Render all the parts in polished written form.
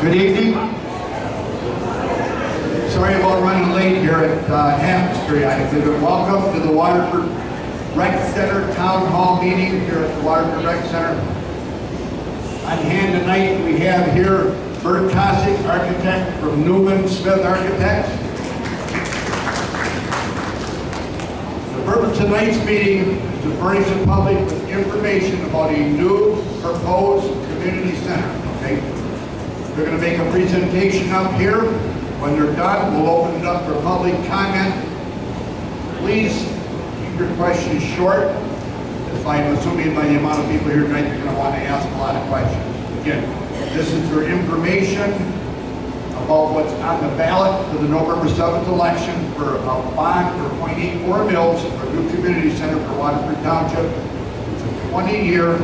Good evening. Sorry about running late here at Hampton Street. I give a welcome to the Waterford Rec Center Town Hall meeting here at the Waterford Rec Center. On hand tonight we have here Bert Kosick, architect from Newman Smith Architects. The purpose of tonight's meeting is to furnish the public with information about a new proposed community center. Okay? They're going to make a presentation up here. When they're done, we'll open it up for public comment. Please keep your questions short. If I'm assuming by the amount of people here tonight, you're going to want to ask a lot of questions. Again, this is for information about what's on the ballot for the November 7th election for a bond for 0.84 mils for a new community center for Waterford Township. It's a 20-year,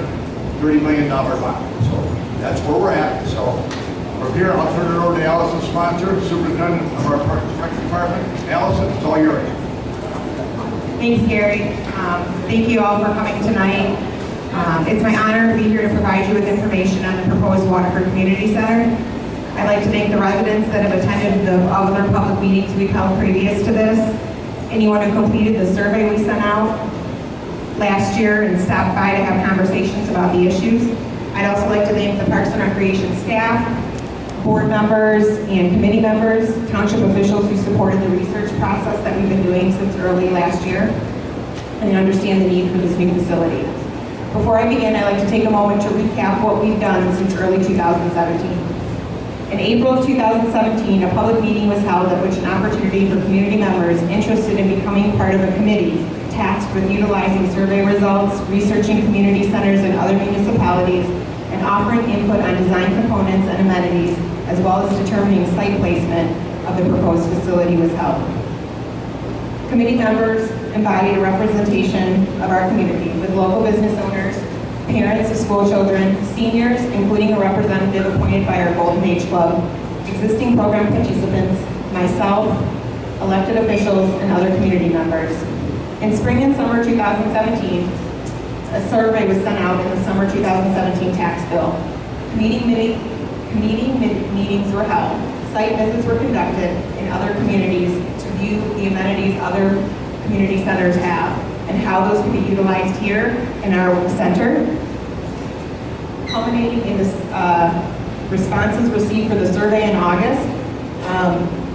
$30 million bond. So that's where we're at. So from here, I'll turn it over to Allison Sponsor, Superintendent of our Parks and Rec Department. Allison, it's all yours. Thanks, Gary. Thank you all for coming tonight. It's my honor to be here to provide you with information on the proposed Waterford Community Center. I'd like to thank the residents that have attended the other public meetings we've held previous to this. Anyone who completed the survey we sent out last year and stopped by to have conversations about the issues. I'd also like to thank the Parks and Recreation staff, board members and committee members, township officials who supported the research process that we've been doing since early last year and understand the need for this new facility. Before I begin, I'd like to take a moment to recap what we've done since early 2017. In April of 2017, a public meeting was held at which an opportunity for community members interested in becoming part of a committee tasked with utilizing survey results, researching community centers in other municipalities, and offering input on design components and amenities, as well as determining site placement of the proposed facility was held. Committee members embodied a representation of our community with local business owners, parents of school children, seniors, including a representative appointed by our Golden Age Club, existing program participants, myself, elected officials, and other community members. In spring and summer 2017, a survey was sent out in the summer 2017 tax bill. Meetings were held. Site visits were conducted in other communities to view the amenities other community centers have and how those can be utilized here in our center. Culminating in this responses received for the survey in August,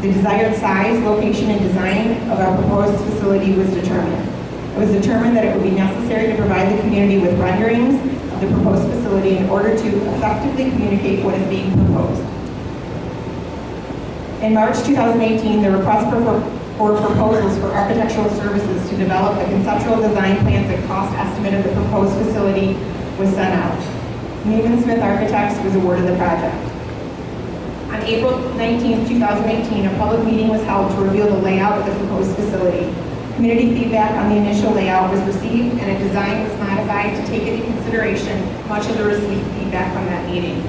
the desired size, location, and design of our proposed facility was determined. It was determined that it would be necessary to provide the community with renderings of the proposed facility in order to effectively communicate what is being proposed. In March 2018, the request for proposals for architectural services to develop a conceptual design plans and cost estimate of the proposed facility was sent out. Newman Smith Architects was awarded the project. On April 19, 2018, a public meeting was held to reveal the layout of the proposed facility. Community feedback on the initial layout was received and a design was modified to take into consideration much of the received feedback from that meeting.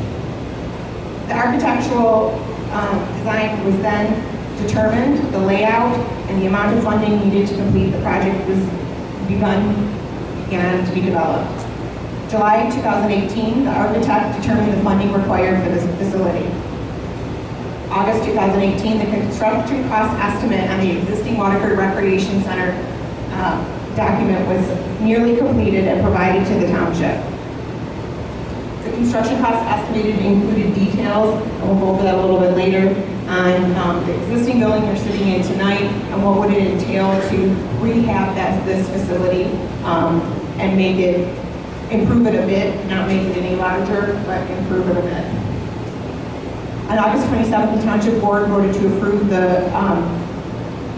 The architectural design was then determined, the layout and the amount of funding needed to complete the project began to be developed. July 2018, the architect determined the funding required for this facility. August 2018, the construction cost estimate on the existing Waterford Recreation Center document was nearly completed and provided to the township. The construction cost estimated included details, and we'll go over that a little bit later, on the existing building you're sitting in tonight and what would it entail to rehab this facility and make it, improve it a bit, not make it any larger, but improve it a bit. On August 27th, the Township Board voted to approve the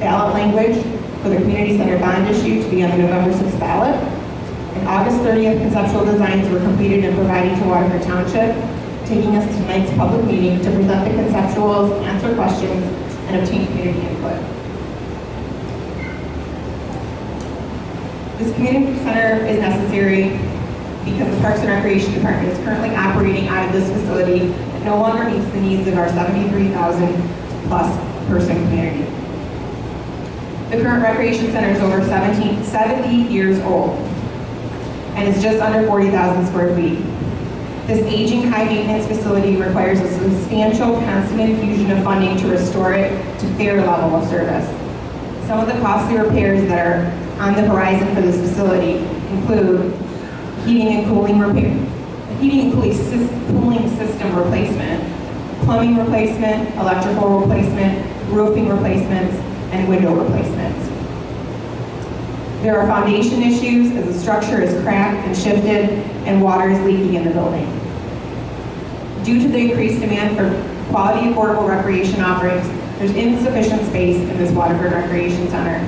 ballot language for the Community Center bond issue to be on the November 6th ballot. On August 30th, conceptual designs were completed and provided to Waterford Township, taking us to tonight's public meeting to present the conceptuals, answer questions, and obtain community input. This community center is necessary because the Parks and Recreation Department is currently operating out of this facility that no longer meets the needs of our 73,000 plus person community. The current recreation center is over 70 years old and is just under 40,000 square feet. This aging, high-maintenance facility requires a substantial constant infusion of funding to restore it to fair level of service. Some of the costly repairs that are on the horizon for this facility include heating and cooling system replacement, plumbing replacement, electrical replacement, roofing replacements, and window replacements. There are foundation issues as the structure is cracked and shifted and water is leaking in the building. Due to the increased demand for quality, affordable recreation offerings, there's insufficient space in this Waterford Recreation Center.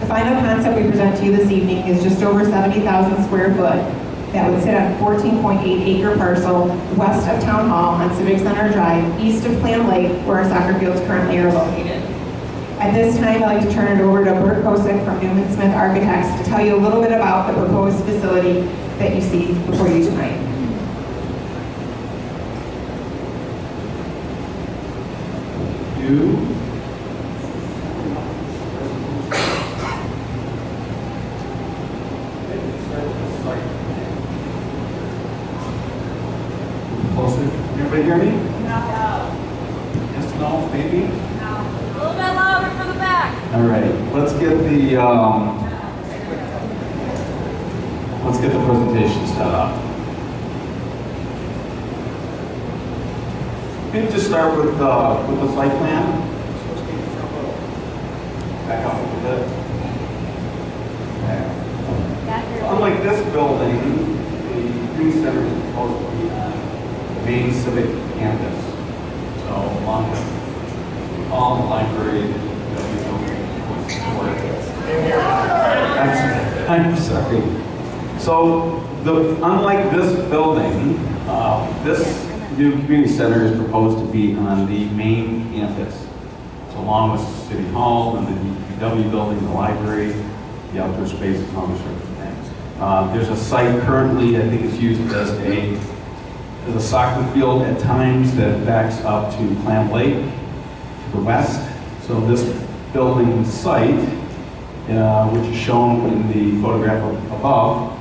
The final concept we present to you this evening is just over 70,000 square foot that would sit on a 14.8 acre parcel west of Town Hall on Civic Center Drive, east of Clam Lake, where our soccer fields currently are located. At this time, I'd like to turn it over to Bert Kosick from Newman Smith Architects to tell you a little bit about the proposed facility that you see before you tonight. Closer. Everybody hear me? No. Yes, no, maybe? No. A little bit louder from the back. All right, let's get the presentation set up. Maybe just start with the site plan. Back up a little bit. Okay. Unlike this building, the community center is supposed to be on the main civic campus. So along with all the library, I'm sorry. So unlike this building, this new community center is proposed to be on the main campus. So along with City Hall and the DPW building, the library, the outdoor space, and all those sorts of things. There's a site currently, I think it's used as a soccer field at times that backs up to Clam Lake to the west. So this building site, which is shown in the photograph above,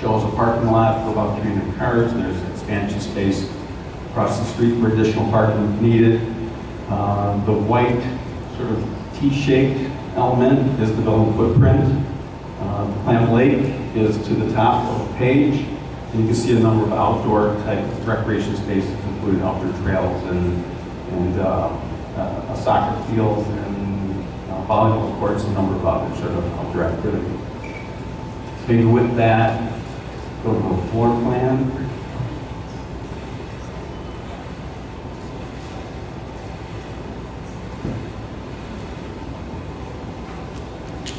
shows a parking lot for about 300 cars. There's expansion space across the street for additional parking if needed. The white sort of T-shaped element is the building footprint. Clam Lake is to the top of the page. And you can see a number of outdoor type recreation spaces, including outdoor trails and a soccer field and volleyball courts, and a number of other sort of outdoor activities. Maybe with that, go to the floor plan.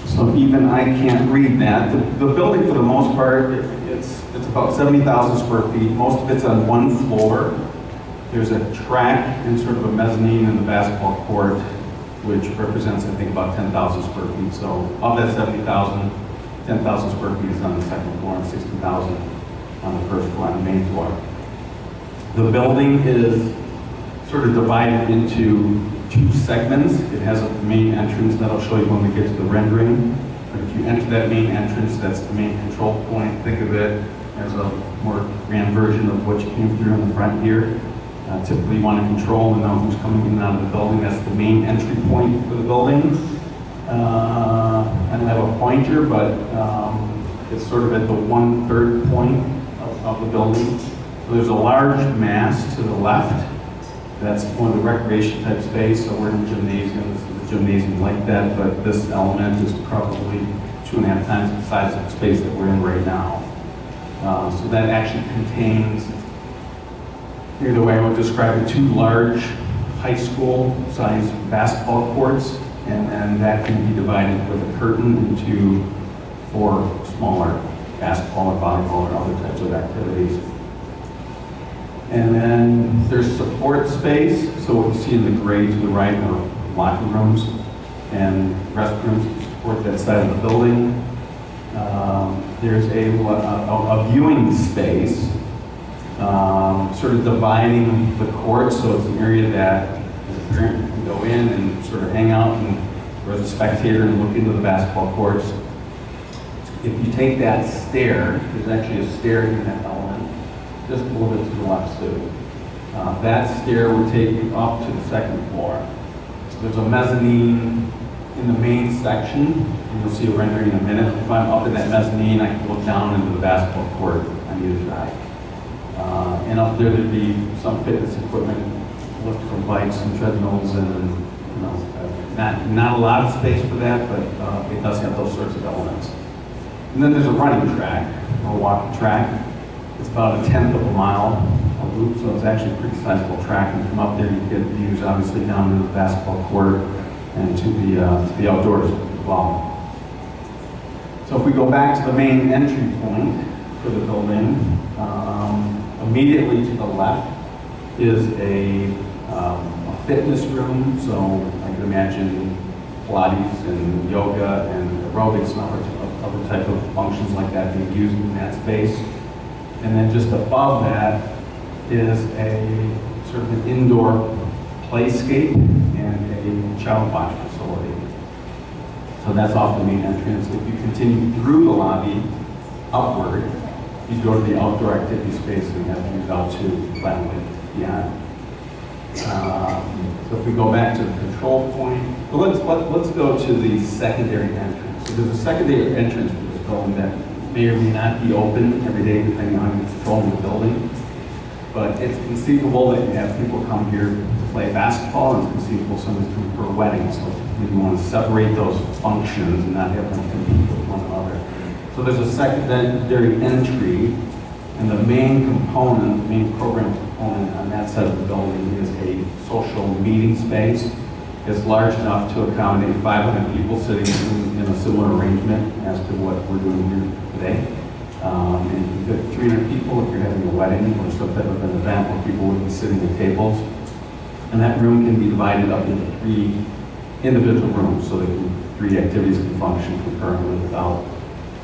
So even I can't read that. The building, for the most part, it's about 70,000 square feet. Most of it's on one floor. There's a track and sort of a mezzanine in the basketball court, which represents, I think, about 10,000 square feet. So of that 70,000, 10,000 square feet is on the second floor and 60,000 on the first floor, on the main floor. The building is sort of divided into two segments. It has a main entrance that I'll show you when we get to the rendering. But if you enter that main entrance, that's the main control point. Think of it as a more grand version of what you came through in the front here. Typically you want to control and know who's coming in and out of the building. That's the main entry point for the building. I don't have a pointer, but it's sort of at the 1/3 point of the building. So there's a large mass to the left. That's one of the recreation type space. So we're in the gymnasium. This is a gymnasium like that, but this element is probably 2.5 times the size of the space that we're in right now. So that actually contains, here the way I would describe it, 2 large high school sized basketball courts, and that can be divided with a curtain into 4 smaller basketball or volleyball or other types of activities. And then there's support space. So what you see in the gray to the right are locker rooms and restrooms to support that side of the building. There's a viewing space, sort of dividing the court, so it's an area that as a parent you can go in and sort of hang out, and or as a spectator and look into the basketball courts. If you take that stair, there's actually a stair in that element. just a little bit to the left too. That stair would take you up to the second floor. There's a mezzanine in the main section, and you'll see a rendering in a minute. If I'm up in that mezzanine, I can look down into the basketball court on either side. And up there, there'd be some fitness equipment, look for bikes and treadmills, and not a lot of space for that, but it does have those sorts of elements. And then there's a running track, or walking track. It's about 1/10 of a mile a loop, so it's actually a pretty sizable track. And from up there, you get views obviously down to the basketball court and to the outdoors as well. So if we go back to the main entry point for the building, immediately to the left is a fitness room. So I can imagine Pilates and yoga and aerobics and other type of functions like that being used in that space. And then just above that is a sort of an indoor playscape and a child watch facility. So that's off the main entrance. If you continue through the lobby upward, you go to the outdoor activity space and have views out to Glenwood beyond. So if we go back to the control point, well, let's go to the secondary entrance. So there's a secondary entrance to this building that may or may not be open every day depending on who's controlling the building. But it's conceivable that you have people come here to play basketball, and it's conceivable somebody's coming for a wedding. So maybe you want to separate those functions and not have them compete with one another. So there's a secondary entry, and the main component, the main program component on that side of the building is a social meeting space. It's large enough to accommodate 500 people sitting in a similar arrangement as to what we're doing here today. And you get 300 people if you're having a wedding or some type of an event where people would be sitting at tables. And that room can be divided up into 3 individual rooms, so that 3 activities can function concurrently without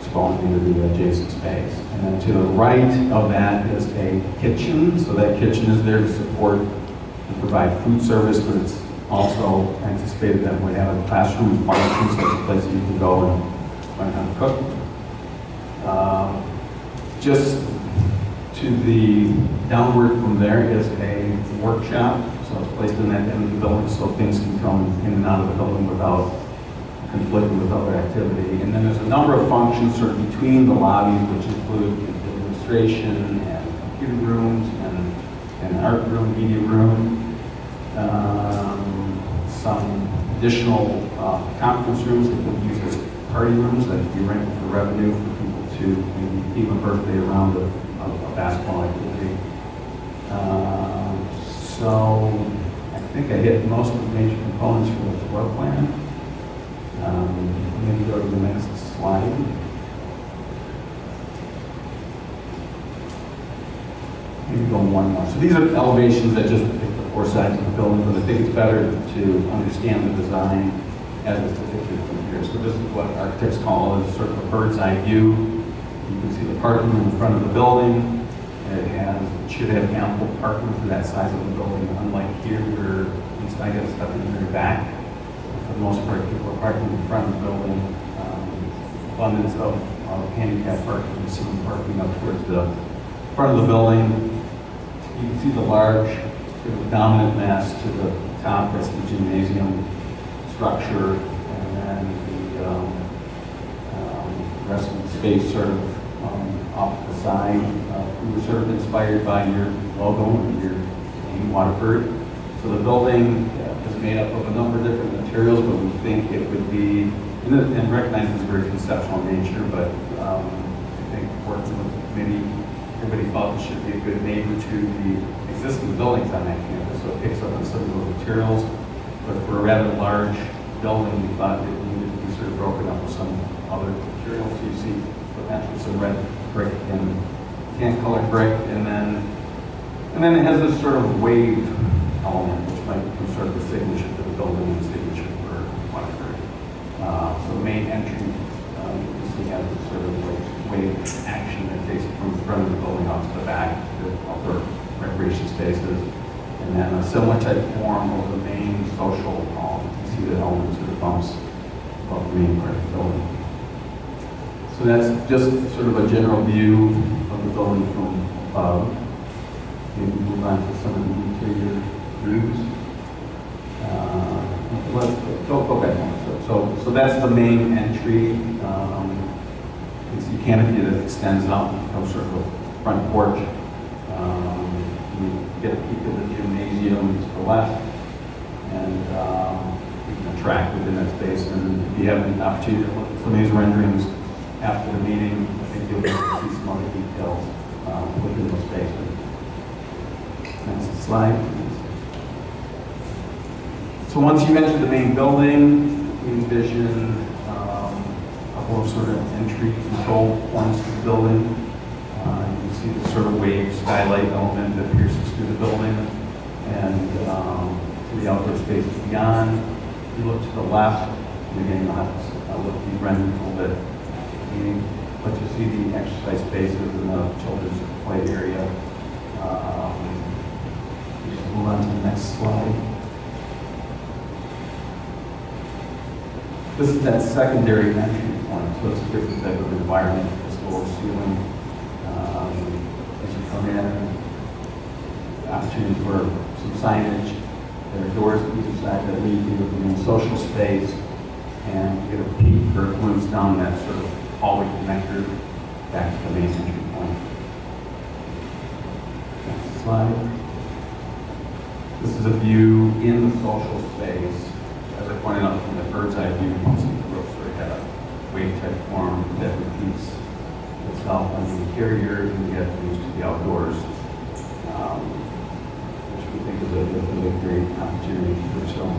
spawning into the adjacent space. And then to the right of that is a kitchen. So that kitchen is there to support and provide food service, but it's also anticipated that we have a classroom function, so it's a place you can go and learn how to cook. Just to the downward from there is a workshop, so it's placed in that end of the building so things can come in and out of the building without conflicting with other activity. And then there's a number of functions sort of between the lobbies, which include administration and computer rooms and an art room, media room, some additional conference rooms that can be used as party rooms that can be rented for revenue for people to maybe theme a birthday around a basketball activity. So I think I hit most of the major components for the floor plan. Maybe go to the next slide. Maybe go one more. So these are elevations that just depict the 4 sides of the building, but I think it's better to understand the design as it's depicted from here. So this is what architects call as sort of a bird's eye view. You can see the parking in the front of the building. It should have ample parking for that size of the building, unlike here where at least I got stuff in the very back. For the most part, people are parking in front of the building. Abundance of handicap parking, you see them parking up towards the front of the building. You can see the large sort of dominant mass to the top, that's the gymnasium structure, and then the rest of the space sort of off to the side. We were sort of inspired by your logo and your name, Waterford. So the building is made up of a number of different materials, but we think it would be, and recognize it's very conceptual in nature, but I think working with the committee, everybody felt it should be a good neighbor to the existing buildings on that campus. So it picks up on some of those materials, but for a rather large building, we thought it needed to be sort of broken up with some other materials. So you see potentially some red brick and tan colored brick, and then it has this sort of wave element, which might become sort of the signature for the building and signature for Waterford. So the main entry, you can see has this sort of wave action that takes it from the front of the building out to the back, to the outdoor recreation spaces, and then a similar type form over the main social hall. You can see the elements of the bumps above the main part of the building. So that's just sort of a general view of the building from above. Maybe move on to some of the interior views. Go back one. So that's the main entry. It's the canopy that extends out and becomes sort of a front porch. You get a peek of the gymnasium to the left, and you can attract within that space. And if you have an opportunity to look at some of these renderings after the meeting, I think you'll be able to see some other details within the space. Next slide, please. So once you enter the main building, you envision a couple of sort of entry control points to the building. You can see the sort of wave skylight element that pierces through the building, and to the outdoor spaces beyond. You look to the left, and again, you'll have to look at the rendering a little bit, but you see the exercise spaces and the children's play area. Just move on to the next slide. This is that secondary entry point, so it's a different type of environment. This lower ceiling. As you come in, the opportunity for some signage. There are doors at either side that lead you to the main social space, and you get a peek or a glimpse down that sort of hallway connector back to the main entry point. Next slide. This is a view in the social space. As I pointed out from the bird's eye view, you can see the roof sort of had a wave-type form that repeats itself on the interior, and you get views to the outdoors, which we think is a really great opportunity for some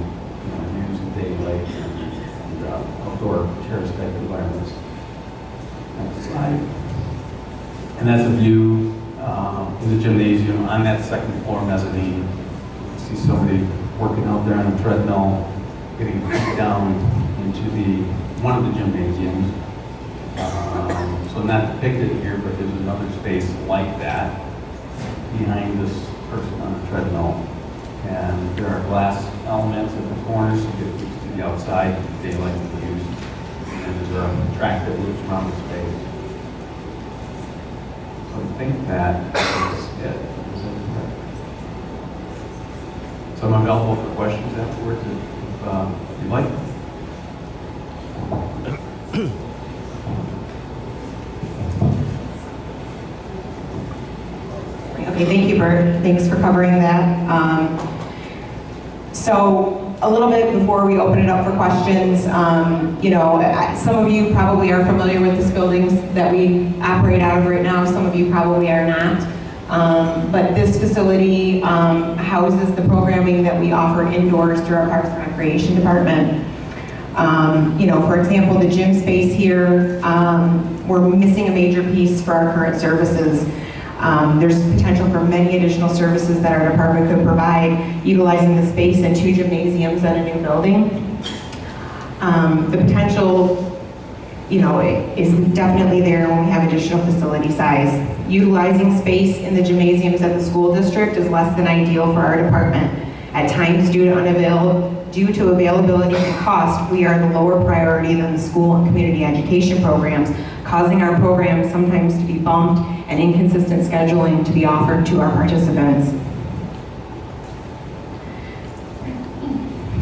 views of daylight and outdoor terrace-type environments. Next slide. And that's a view in the gymnasium on that second floor mezzanine. You can see somebody working out there on a treadmill, getting down into one of the gymnasiums. So not depicted here, but there's another space like that behind this person on the treadmill. And there are glass elements at the corners to get to the outside, daylight views. And there's a track that loops around the space. So I think that is it. So I'm available for questions afterwards if you'd like. Okay, thank you, Bert. Thanks for covering that. So a little bit before we open it up for questions, some of you probably are familiar with this building that we operate out of right now. Some of you probably are not. But this facility houses the programming that we offer indoors through our Parks and Recreation Department. For example, the gym space here, we're missing a major piece for our current services. There's potential for many additional services that our department could provide, utilizing the space in 2 gymnasiums and a new building. The potential, is definitely there when we have additional facility size. Utilizing space in the gymnasiums at the school district is less than ideal for our department. At times, due to availability and cost, we are the lower priority than the school and community education programs, causing our programs sometimes to be bumped and inconsistent scheduling to be offered to our participants.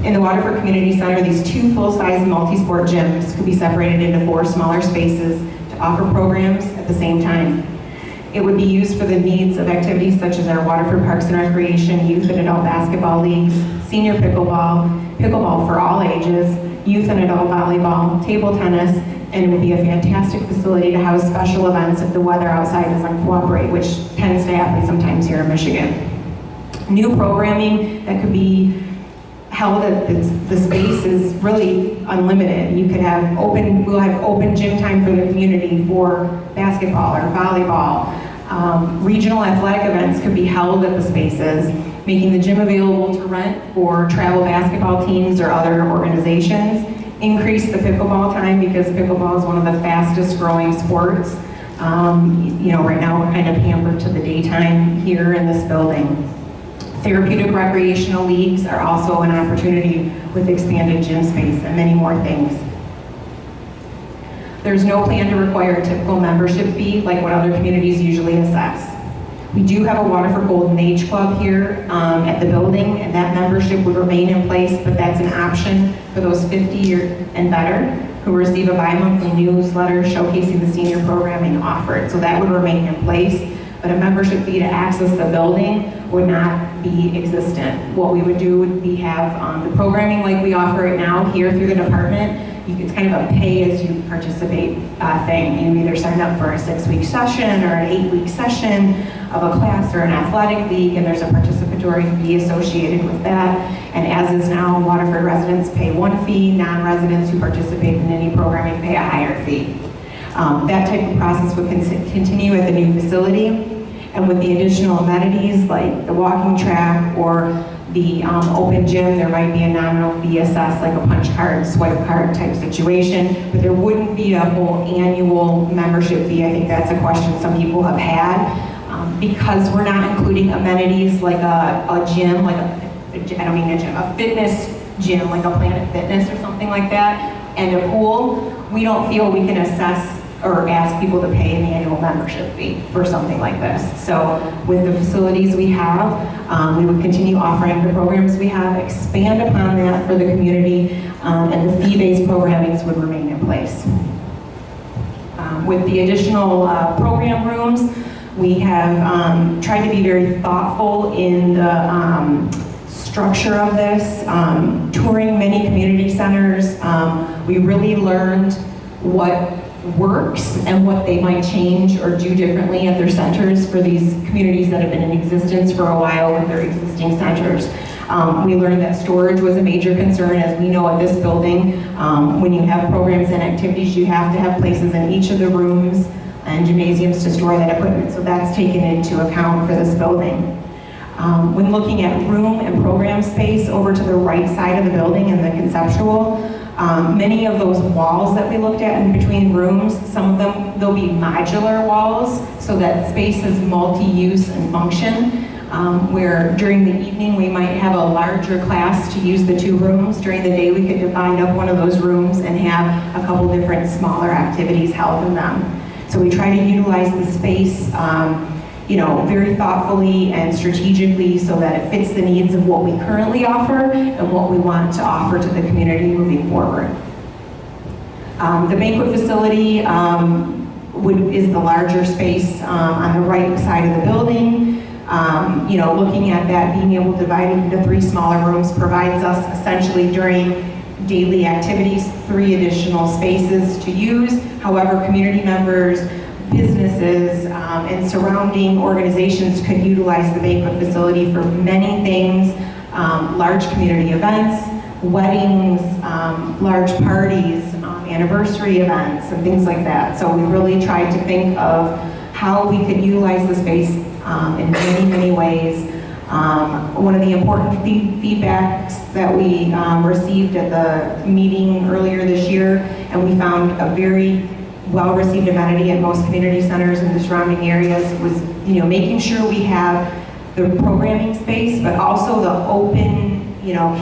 In the Waterford Community Center, these 2 full-size multi-sport gyms could be separated into 4 smaller spaces to offer programs at the same time. It would be used for the needs of activities such as our Waterford Parks and Recreation, youth and adult basketball leagues, senior pickleball, pickleball for all ages, youth and adult volleyball, table tennis, and it would be a fantastic facility to house special events if the weather outside doesn't cooperate, which tends to happen sometimes here in Michigan. New programming that could be held at the space is really unlimited. We'll have open gym time for the community for basketball or volleyball. Regional athletic events could be held at the spaces, making the gym available to rent for travel basketball teams or other organizations. Increase the pickleball time because pickleball is one of the fastest growing sports. Right now we're kind of hampered to the daytime here in this building. Therapeutic recreational leagues are also an opportunity with expanded gym space and many more things. There's no plan to require a typical membership fee like what other communities usually assess. We do have a Waterford Golden Age Club here at the building, and that membership would remain in place, but that's an option for those 50 and better who receive a bi-monthly newsletter showcasing the senior programming offered. So that would remain in place, but a membership fee to access the building would not be existent. What we would do would be have the programming like we offer it now here through the department. It's kind of a pay-as-you-participate thing. You either sign up for a 6-week session or an 8-week session of a class or an athletic league, and there's a participatory fee associated with that. And as is now, Waterford residents pay one fee, non-residents who participate in any programming pay a higher fee. That type of process would continue at the new facility, and with the additional amenities like the walking track or the open gym, there might be a nominal fee assessed, like a punch card, swipe card type situation, but there wouldn't be a whole annual membership fee. I think that's a question some people have had. Because we're not including amenities like a gym, like I don't mean a gym, a fitness gym, like a Planet Fitness or something like that, and a pool, we don't feel we can assess or ask people to pay an annual membership fee for something like this. So with the facilities we have, we would continue offering the programs we have, expand upon that for the community, and the fee-based programmings would remain in place. With the additional program rooms, we have tried to be very thoughtful in the structure of this. Touring many community centers, we really learned what works and what they might change or do differently at their centers for these communities that have been in existence for a while with their existing centers. We learned that storage was a major concern. As we know at this building, when you have programs and activities, you have to have places in each of the rooms and gymnasiums to store that equipment, so that's taken into account for this building. When looking at room and program space over to the right side of the building in the conceptual, many of those walls that we looked at in between rooms, some of them, they'll be modular walls, so that space is multi-use and function, where during the evening we might have a larger class to use the 2 rooms. During the day we could divide up one of those rooms and have a couple different smaller activities held in them. So we try to utilize the space very thoughtfully and strategically so that it fits the needs of what we currently offer and what we want to offer to the community moving forward. The banquet facility is the larger space on the right side of the building. Looking at that, being able to divide it into 3 smaller rooms provides us essentially during daily activities 3 additional spaces to use. However, community members, businesses, and surrounding organizations could utilize the banquet facility for many things, large community events, weddings, large parties, anniversary events, and things like that. So we really tried to think of how we could utilize the space in many, many ways. One of the important feedbacks that we received at the meeting earlier this year, and we found a very well-received amenity at most community centers in the surrounding areas, was making sure we have the programming space, but also the open,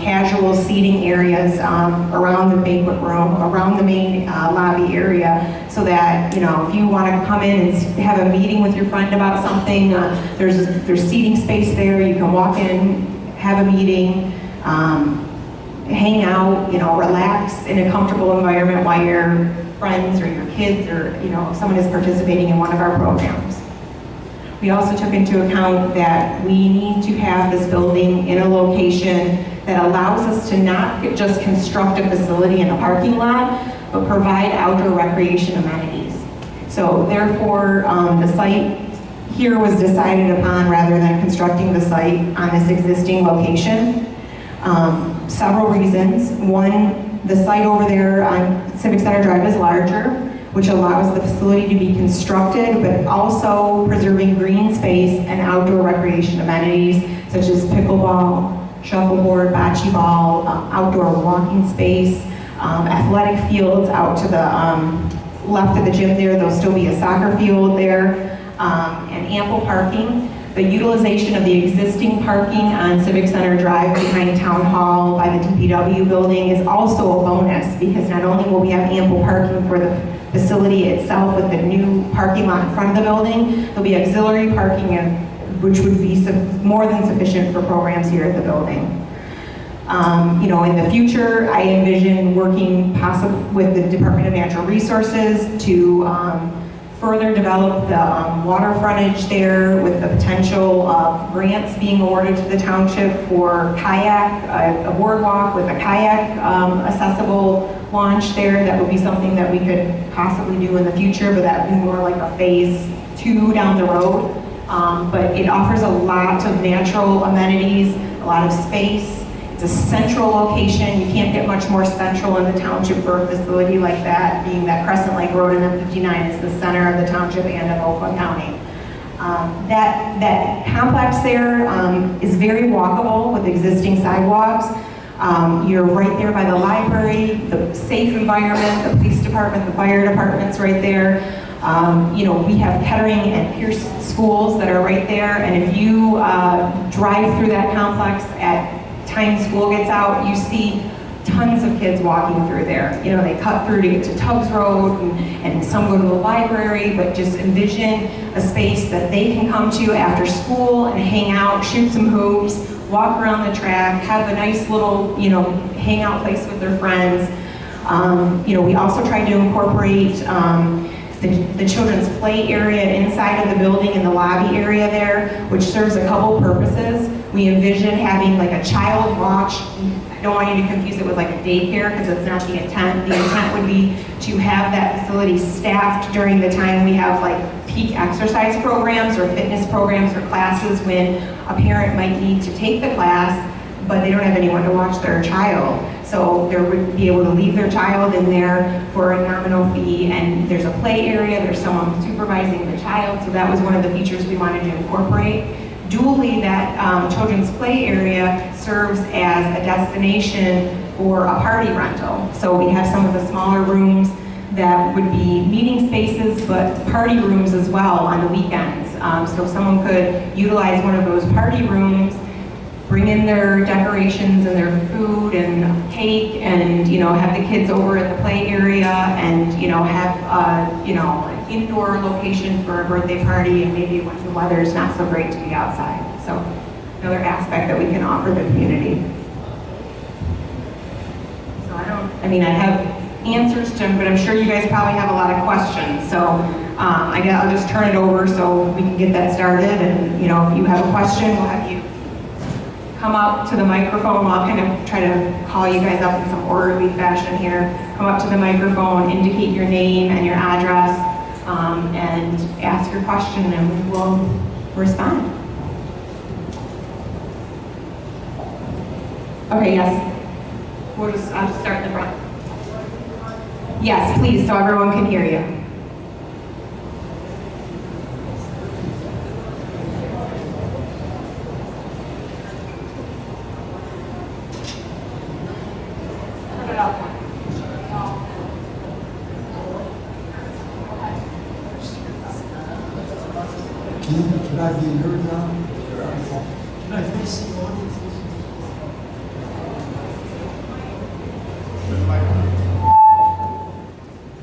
casual seating areas around the banquet room, around the main lobby area, so that if you want to come in and have a meeting with your friend about something, there's seating space there. You can walk in, have a meeting, hang out, relax in a comfortable environment while your friends or your kids or someone is participating in one of our programs. We also took into account that we need to have this building in a location that allows us to not just construct a facility in a parking lot, but provide outdoor recreation amenities. So therefore, the site here was decided upon rather than constructing the site on this existing location. Several reasons. One, the site over there on Civic Center Drive is larger, which allows the facility to be constructed, but also preserving green space and outdoor recreation amenities such as pickleball, shuffleboard, bocce ball, outdoor walking space, athletic fields out to the left of the gym there. There'll still be a soccer field there, and ample parking. The utilization of the existing parking on Civic Center Drive behind Town Hall by the DPW building is also a bonus, because not only will we have ample parking for the facility itself with the new parking lot in front of the building, there'll be auxiliary parking which would be more than sufficient for programs here at the building. You know, in the future, I envision working possibly with the Department of Natural Resources to further develop the water frontage there, with the potential of grants being awarded to the township for kayak, a boardwalk with a kayak accessible launch there. That would be something that we could possibly do in the future, but that would be more like a phase 2 down the road. But it offers a lot of natural amenities, a lot of space. It's a central location. You can't get much more central in the township for a facility like that, being that Crescent Lake Road and M59 is the center of the township and of Oakland County. That complex there is very walkable with existing sidewalks. You're right there by the library, the safe environment, the police department, the fire department's right there. You know, we have Kettering and Pierce schools that are right there, and if you drive through that complex at time school gets out, you see tons of kids walking through there. You know, they cut through to get to Tubbs Road, and some go to the library, but just envision a space that they can come to after school and hang out, shoot some hoops, walk around the track, have a nice little, you know, hangout place with their friends. You know, we also try to incorporate the children's play area inside of the building in the lobby area there, which serves a couple purposes. We envision having like a child watch. I don't want you to confuse it with like a daycare, because it's not the intent. The intent would be to have that facility staffed during the time we have like peak exercise programs or fitness programs or classes, when a parent might need to take the class, but they don't have anyone to watch their child. So they would be able to leave their child in there for a nominal fee, and there's a play area, there's someone supervising the child, so that was one of the features we wanted to incorporate. Dually, that children's play area serves as a destination for a party rental. So we have some of the smaller rooms that would be meeting spaces, but party rooms as well on the weekends. So someone could utilize one of those party rooms, bring in their decorations and their food and cake, and, you know, have the kids over at the play area, and, you know, have you know, an indoor location for a birthday party, and maybe when the weather is not so great to be outside. So another aspect that we can offer the community. So I mean, I have answers to them, but I'm sure you guys probably have a lot of questions. So I'll just turn it over so we can get that started. And, you know, if you have a question, we'll have you come up to the microphone. I'll kind of try to call you guys up in some orderly fashion here. Come up to the microphone, indicate your name and your address, and ask your question, and we will respond. Okay, yes. I'll just start in the front. Yes, please, so everyone can hear you. Can I be heard now? Can I face the audience?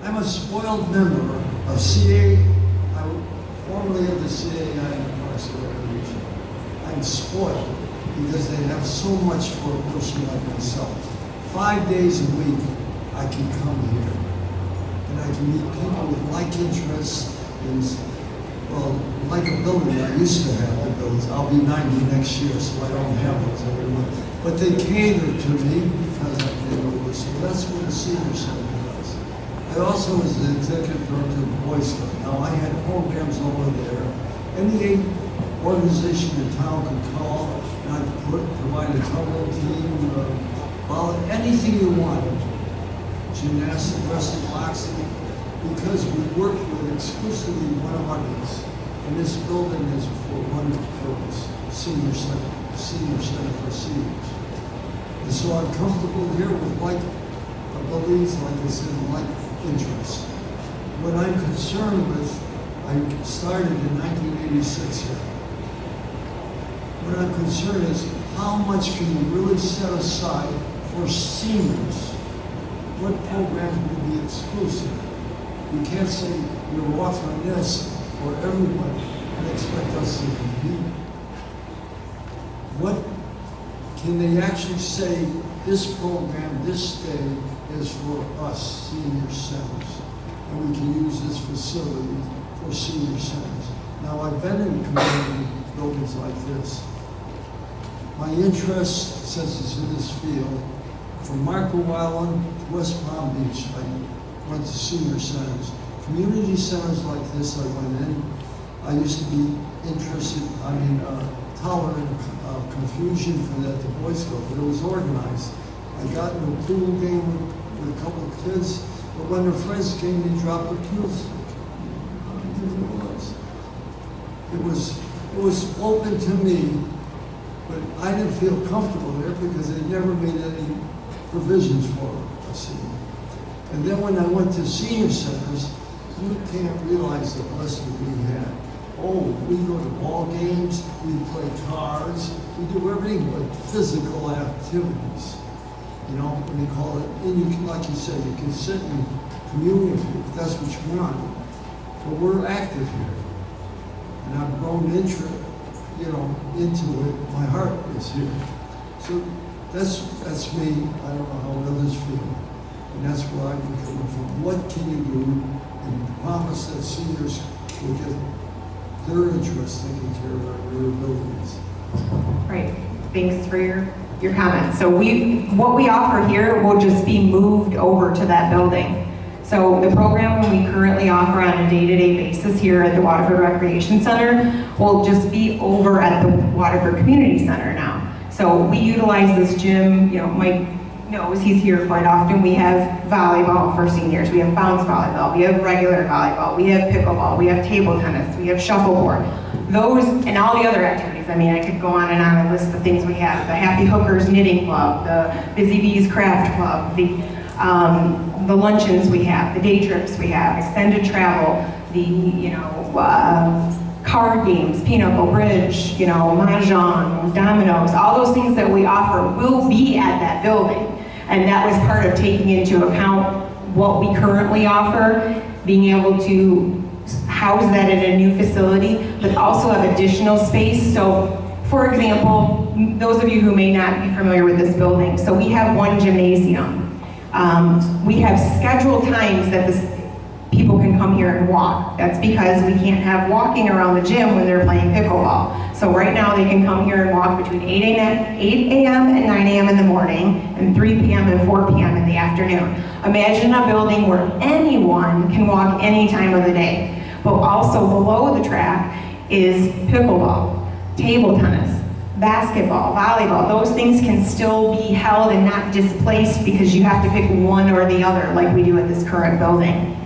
I'm a spoiled member of CA. I formerly of the CAI in the Parks and Recreation. I'm spoiled because they have so much for a person like myself. 5 days a week I can come here, and I can meet people with like interests and, well, likability. I used to have those. I'll be 90 next year, so I don't have those anymore. But they cater to me because I've been over. So that's what the senior center does. I also was the executive director of Boy Scout. Now I had programs over there. Any organization in town could call, and I provide a tumble team, anything you want. Gymnastics, wrestling, boxing, because we work with exclusively one audience. And this building is for one purpose, senior center for seniors. And so I'm comfortable here with like abilities, like I said, like interests. What I'm concerned with, I started in 1986 here. What I'm concerned is how much can you really set aside for seniors? What programs will be exclusive? You can't say you're offering this for everyone and expect us to compete. what, can they actually say this program, this day is for us, senior centers, and we can use this facility for senior centers. Now, I've been in community buildings like this. My interest, since it's in this field, from Marco Island to West Palm Beach, I went to senior centers. Community centers like this, I went in. I used to be interested, tolerant of confusion for that, the Boy Scout, but it was organized. I got in a pool game with a couple of kids, but when their friends came, they dropped the pool stick. It was open to me, but I didn't feel comfortable there because they never made any provisions for a senior. And then when I went to senior centers, you can't realize the blessing we had. Oh, we go to ball games, we play cards, we do everything but physical activities. You know, and they call it, and you can, like you said, you can sit and commune if that's what you want. But we're active here. And I've grown into it. My heart is here. So that's me. I don't know how others feel. And that's where I'm coming from. What can you do and promise that seniors will get their interest taken care of our buildings? Right. Thanks for your comments. So what we offer here will just be moved over to that building. So the program we currently offer on a day-to-day basis here at the Waterford Recreation Center will just be over at the Waterford Community Center now. So we utilize this gym, Mike knows, he's here quite often. We have volleyball for seniors, we have bounce volleyball, we have regular volleyball, we have pickleball, we have table tennis, we have shuffleboard. Those and all the other activities, I could go on and list the things we have. The Happy Hookers Knitting Club, the Busy Bees Craft Club, the luncheons we have, the day trips we have, extended travel, the card games, pinochle, bridge, mahjong, dominoes, all those things that we offer will be at that building. And that was part of taking into account what we currently offer, being able to house that in a new facility, but also have additional space. So, for example, those of you who may not be familiar with this building, so we have one gymnasium. We have scheduled times that people can come here and walk. That's because we can't have walking around the gym when they're playing pickleball. So right now they can come here and walk between 8 a.m. and 9 a.m. in the morning and 3 p.m. and 4 p.m. in the afternoon. Imagine a building where anyone can walk any time of the day. But also below the track is pickleball, table tennis, basketball, volleyball. Those things can still be held and not displaced because you have to pick one or the other like we do at this current building.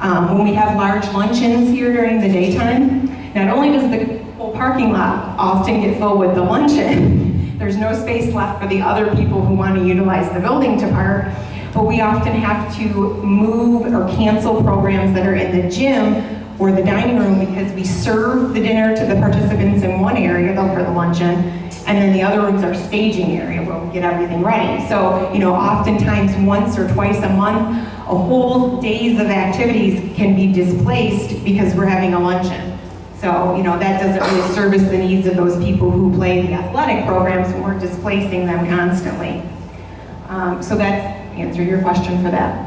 When we have large luncheons here during the daytime, not only does the whole parking lot often get filled with the luncheon, there's no space left for the other people who want to utilize the building to park, but we often have to move or cancel programs that are in the gym or the dining room because we serve the dinner to the participants in one area for the luncheon, and then the other room's our staging area where we get everything ready. So, oftentimes once or twice a month, a whole days of activities can be displaced because we're having a luncheon. So, that doesn't really service the needs of those people who play the athletic programs when we're displacing them constantly. So that's answer your question for that.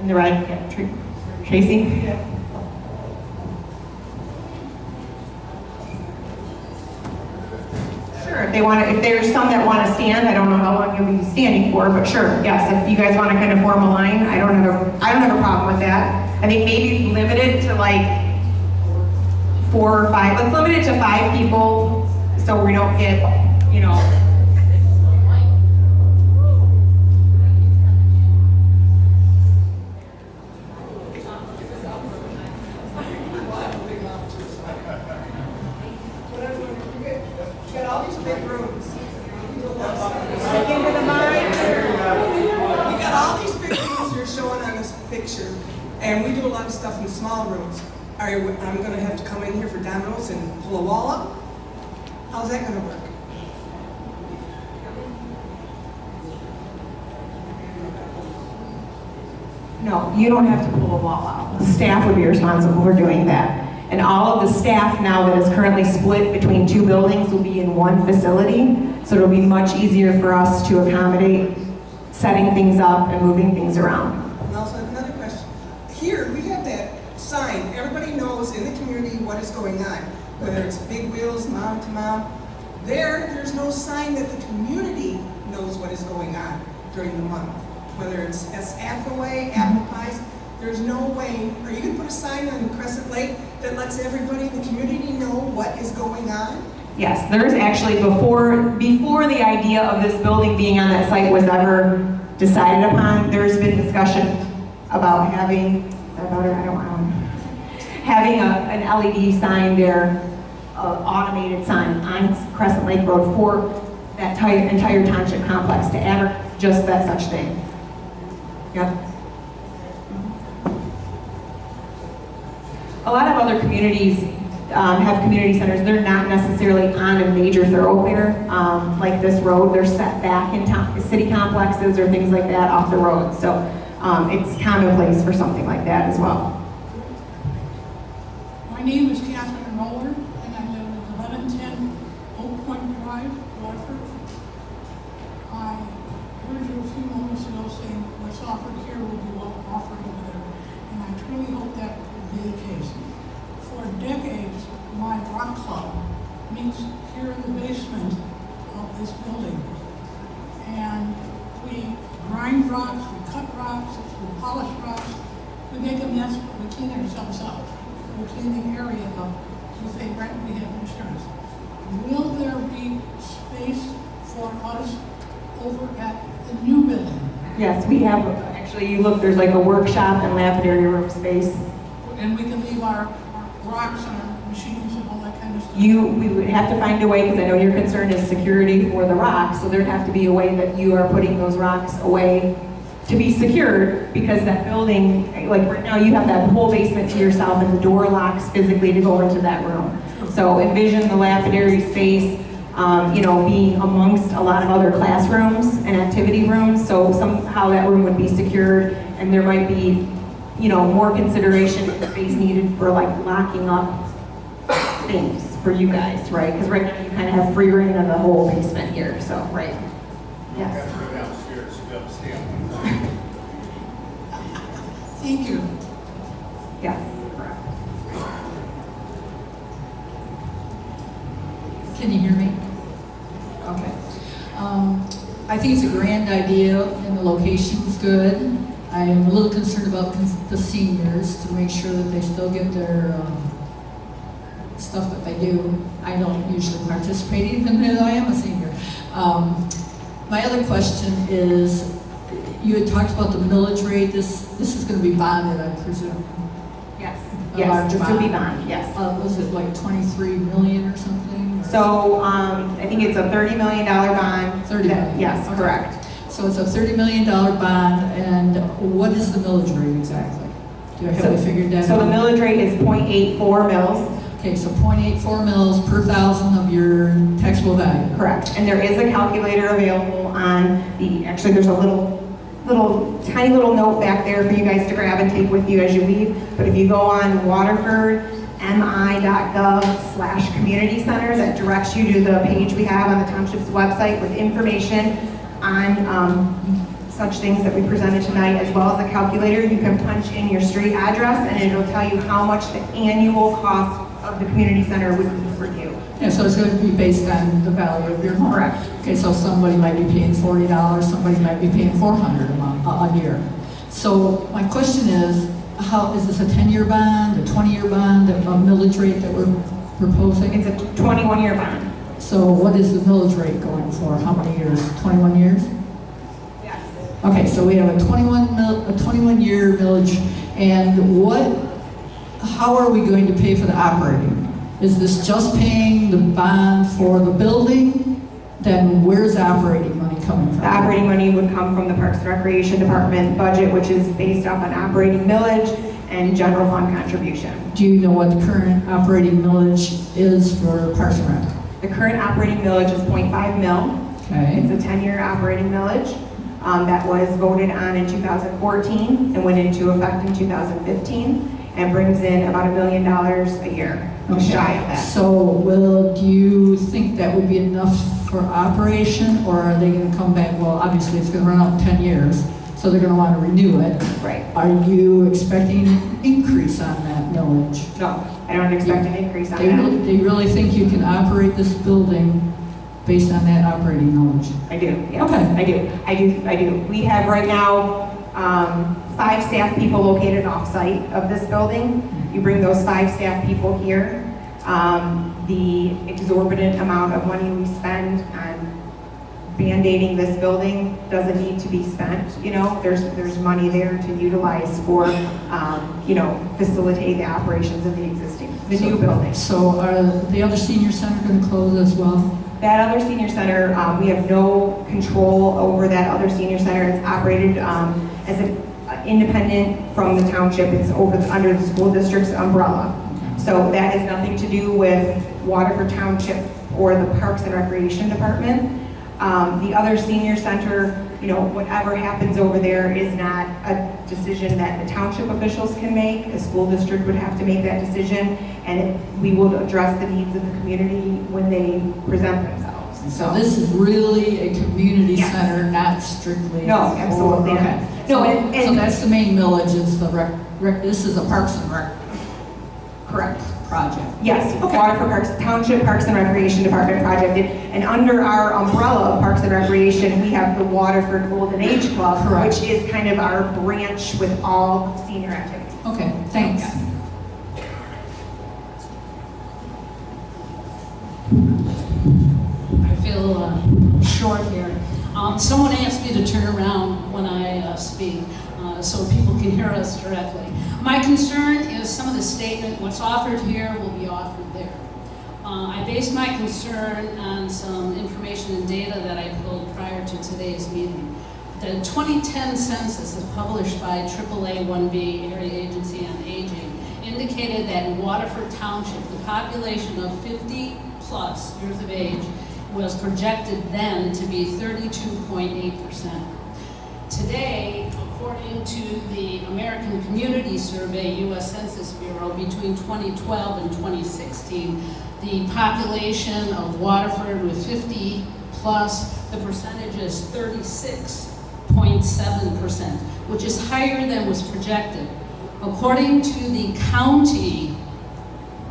In the red, Tracy? Yeah. Sure, if there's some that want to stand, I don't know how long you'll be standing for, but sure, yes, if you guys want to kind of form a line, I don't have a problem with that. I think maybe limit it to like 4 or 5, let's limit it to 5 people so we don't get, and we do a lot of stuff in small rooms. I'm going to have to come in here for dominoes and pull a wall up? How's that going to work? No, you don't have to pull a wall out. The staff would be responsible for doing that. And all of the staff now that is currently split between two buildings will be in one facility. So it'll be much easier for us to accommodate setting things up and moving things around. And also another question. Here, we have that sign. Everybody knows in the community what is going on, whether it's Big Wheels, Mom to Mom. There's no sign that the community knows what is going on during the month. Whether it's Affaway, apple pies, there's no way. Are you going to put a sign on Crescent Lake that lets everybody in the community know what is going on? Yes, there's actually, before the idea of this building being on that site was ever decided upon, there's been discussion about having an LED sign there, an automated sign on Crescent Lake Road for that entire township complex to add just that such thing. Yep. A lot of other communities have community centers. They're not necessarily on a major thoroughfare like this road. They're set back in city complexes or things like that off the road. So it's commonplace for something like that as well. My name is Catherine Roller, and I live at 1110 Oak Point Drive, Waterford. I heard you a few moments ago saying what's offered here will be what offered over there, and I truly hope that will be the case. For decades, my rock club meets here in the basement of this building, and we grind rocks, we cut rocks, we polish rocks, we make a mess, but we clean ourselves up. We clean the area up. We say, right, we have insurance. Will there be space for us over at the new building? Yes, we have, actually, you look, there's like a workshop and lapidary room space. And we can leave our rocks and our machines and all that kind of stuff? We would have to find a way, because I know your concern is security for the rocks, so there'd have to be a way that you are putting those rocks away to be secured, because that building, like right now, you have that whole basement to yourself and the door locks physically to go into that room. So envision the lapidary space, being amongst a lot of other classrooms and activity rooms, so somehow that room would be secured, and there might be, more consideration and space needed for like locking up things for you guys, right? Because right now you kind of have free reign of the whole basement here, so, right? Yes. Have to go downstairs, you have to stay up. Thank you. Yes, correct. Can you hear me? Okay. I think it's a grand idea and the location's good. I am a little concerned about the seniors to make sure that they still get their stuff that they do. I don't usually participate even though I am a senior. My other question is, you had talked about the millage rate. This is going to be bonded, I presume. Yes. A Yes, large this would be bond. bond, yes. Was it like 23 million or something? Or- So, I think it's a $30 million bond. 30 million. Yes, Okay. correct. So it's a $30 million bond, and what is the millage rate exactly? Have we figured that out? So the millage rate is 0.84 mils. Okay, so 0.84 mils per thousand of your taxable value. Correct. And there is a calculator available on actually there's a tiny little note back there for you guys to grab and take with you as you leave. But if you go on waterfordmi.gov/community center, that directs you to the page we have on the township's website with information on such things that we presented tonight, as well as a calculator. You can punch in your street address and it'll tell you how much the annual cost of the community center would be for you. Yeah, so it's going to be based on the value of your home. Correct. Okay, so somebody might be paying $40, somebody might be paying $400 a year. So my question is, how is this a 10-year bond, a 20-year bond, a millage rate that we're proposing? It's a 21-year bond. So what is the millage rate going for? How many years? 21 years? Yes. Okay, so we have a 21-year millage, and how are we going to pay for the operating? Is this just paying the bond for the building? Then where's the operating money coming from? The operating money would come from the Parks and Recreation Department budget, which is based off an operating millage and general fund contribution. Do you know what the current operating millage is for Parks and Rec? The current operating millage is 0.5 mil. Okay. It's a 10-year operating millage that was voted on in 2014 and went into effect in 2015. and brings in about $1 million a year, just shy of that. So do you think that would be enough for operation, or are they gonna come back, well, obviously it's gonna run out in 10 years, so they're gonna wanna renew it. Right. Are you expecting an increase on that millage? No, I don't expect an increase on They that. really think you can operate this building based on that operating millage? I do, yes. Okay. I do. We have right now 5 staff people located off-site of this building. You bring those 5 staff people here. The exorbitant amount of money we spend on band-aiding this building doesn't need to be spent. You know, there's money there to utilize for, you know, facilitate the operations of the new building. So are the other senior center gonna close as well? That other senior center, we have no control over that other senior center. It's operated as an independent from the township. It's under the school district's umbrella. So that has nothing to do with Waterford Township or the Parks and Recreation Department. The other senior center, you know, whatever happens over there is not a decision that the township officials can make. The school district would have to make that decision, and we will address the needs of the community when they present themselves. So this is really a community Yes. center, not strictly. No, absolutely not. Okay. No, So that's the main millage, is the this is a Parks and Rec correct. project. Yes, Okay. Waterford Parks, Township Parks and Recreation Department project. And under our umbrella of Parks and Recreation, we have the Waterford Golden Age Club, Correct. which is kind of our branch with all senior activities. Okay, thanks. I feel short here. Someone asked me to turn around when I speak so people can hear us directly. My concern is some of the statement, what's offered here will be offered there. I base my concern on some information and data that I pulled prior to today's meeting. The 2010 census is published by AAA 1B, Area Agency on Aging, indicated that in Waterford Township, the population of 50 plus years of age was projected then to be 32.8%. Today, according to the American Community Survey, U.S. Census Bureau, between 2012 and 2016, the population of Waterford with 50 plus, the percentage is 36.7%, which is higher than was projected. According to the county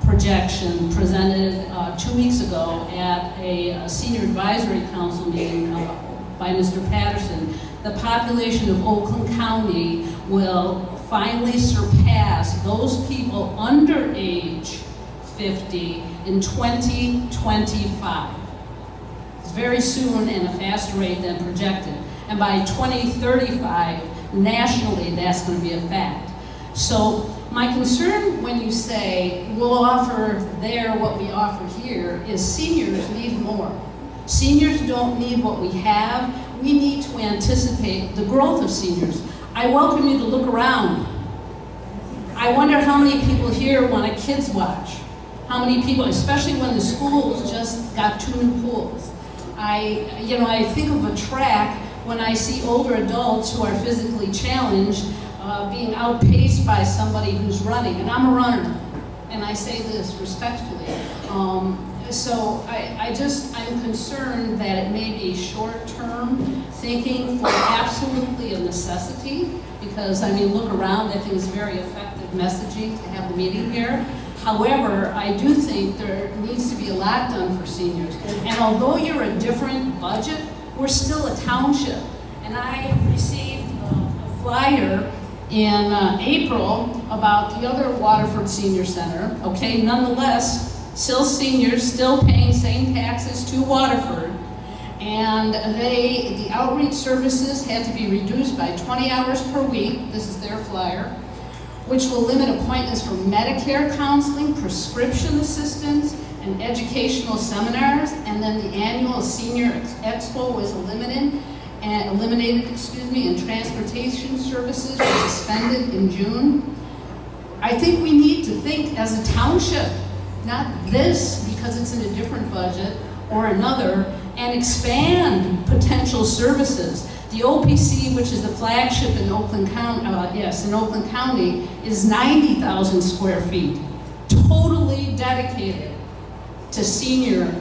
projection presented 2 weeks ago at a senior advisory council meeting by Mr. Patterson, the population of Oakland County will finally surpass those people under age 50 in 2025. It's very soon and a faster rate than projected. And by 2035, nationally, that's going to be a fact. So my concern when you say we'll offer there what we offer here is seniors need more. Seniors don't need what we have. We need to anticipate the growth of seniors. I welcome you to look around. I wonder how many people here want a kids watch. How many people, especially when the schools just got 2 new pools. I think of a track when I see older adults who are physically challenged being outpaced by somebody who's running, and I'm a runner, and I say this respectfully. So I'm concerned that it may be short-term thinking for absolutely a necessity, because look around, I think it's very effective messaging to have the meeting here. However, I do think there needs to be a lot done for seniors. And although you're a different budget, we're still a township. And I received a flyer in April about the other Waterford Senior Center. Okay, nonetheless, still seniors, still paying same taxes to Waterford. And the outreach services had to be reduced by 20 hours per week. This is their flyer, which will limit appointments for Medicare counseling, prescription assistance, and educational seminars. And then the annual senior expo was eliminated, and transportation services were suspended in June. I think we need to think as a township, not this because it's in a different budget or another, and expand potential services. The OPC, which is the flagship in Oakland County, in Oakland County, is 90,000 square feet, totally dedicated to senior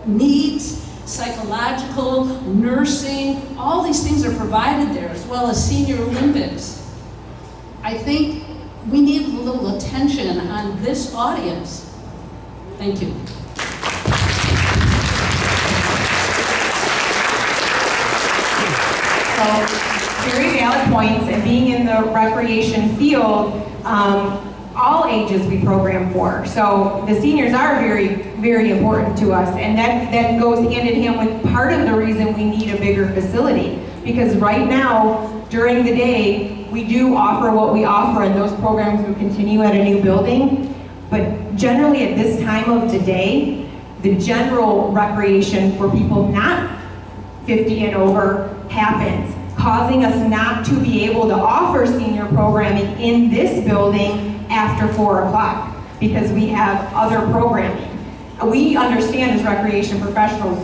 needs, psychological, nursing, all these things are provided there, as well as Senior Olympics. I think we need a little attention on this audience. Thank you. So, very valid points, and being in the recreation field, all ages we program for. So the seniors are very, very important to us, and that goes hand in hand with part of the reason we need a bigger facility. Because right now, during the day, we do offer what we offer, and those programs will continue at a new building. But generally at this time of the day, the general recreation for people not 50 and over happens, causing us not to be able to offer senior programming in this building after 4 o'clock because we have other programming. We understand as recreation professionals,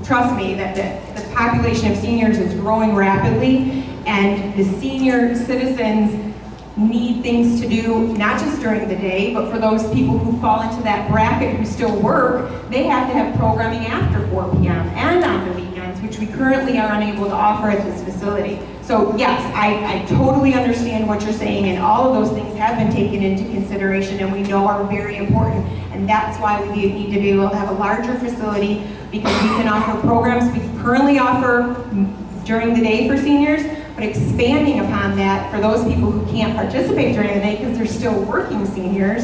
trust me, that the population of seniors is growing rapidly, and the senior citizens need things to do, not just during the day, but for those people who fall into that bracket who still work, they have to have programming after 4 p.m. and on the weekends, which we currently are unable to offer at this facility. So yes, I totally understand what you're saying, and all of those things have been taken into consideration and we know are very important, and that's why we need to be able to have a larger facility, because we can offer programs we currently offer during the day for seniors, but expanding upon that for those people who can't participate during the day because they're still working seniors.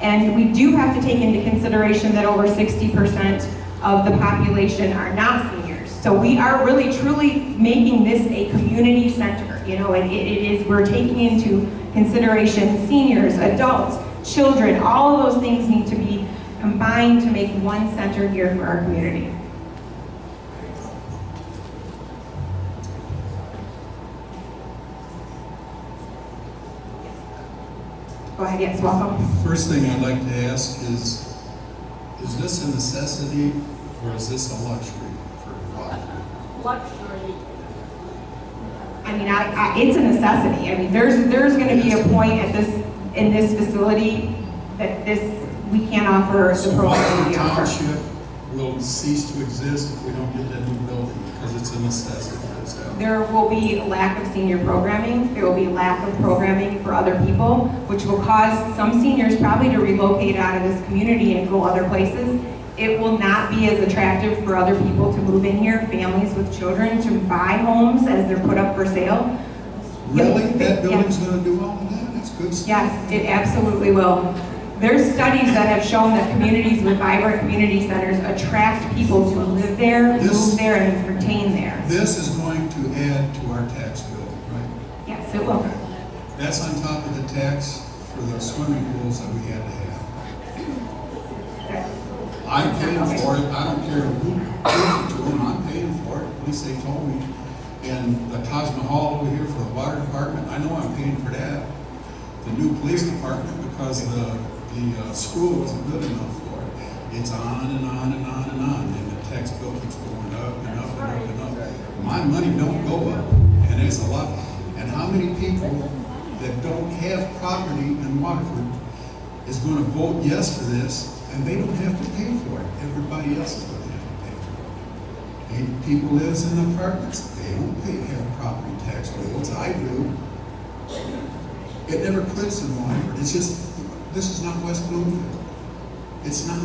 And we do have to take into consideration that over 60% of the population are not seniors. So we are really truly making this a community center. You know, we're taking into consideration seniors, adults, children, all of those things need to be combined to make one center here for our community. Go ahead, yes, welcome. First thing I'd like to ask is this a necessity or is this a luxury for Waterford? Luxury. I mean, it's a necessity. I mean, there's going to be a point in this facility that we can't offer the program we offer. Township will cease to exist if we don't get that new building because it's a necessity. There will be a lack of senior programming. There will be a lack of programming for other people, which will cause some seniors probably to relocate out of this community and go other places. It will not be as attractive for other people to move in here, families with children, to buy homes as they're put up for sale. Really? That building's going to do all of that? That's good stuff. Yes, it absolutely will. There's studies that have shown that communities with vibrant community centers attract people to live there, move there, and retain there. This is going to add to our tax bill, right? Yes, it will. Okay. That's on top of the tax for the swimming pools that we had to have. I'm paying for it. I don't care who gives it to them. I'm paying for it. At least they told me. And the Taj Mahal over here for the water department, I know I'm paying for that. The new police department, because the school wasn't good enough for it. It's on and on and on and on, and the tax bill keeps going up and up and up and up. My money don't go up, and it's a lot. And how many people that don't have property in Waterford is going to vote yes for this, and they don't have to pay for it. Everybody else is going to have to pay for it. And people live in apartments. They don't have property tax bills. I do. It never quits in Waterford. It's just, this is not West Bloomfield. It's not.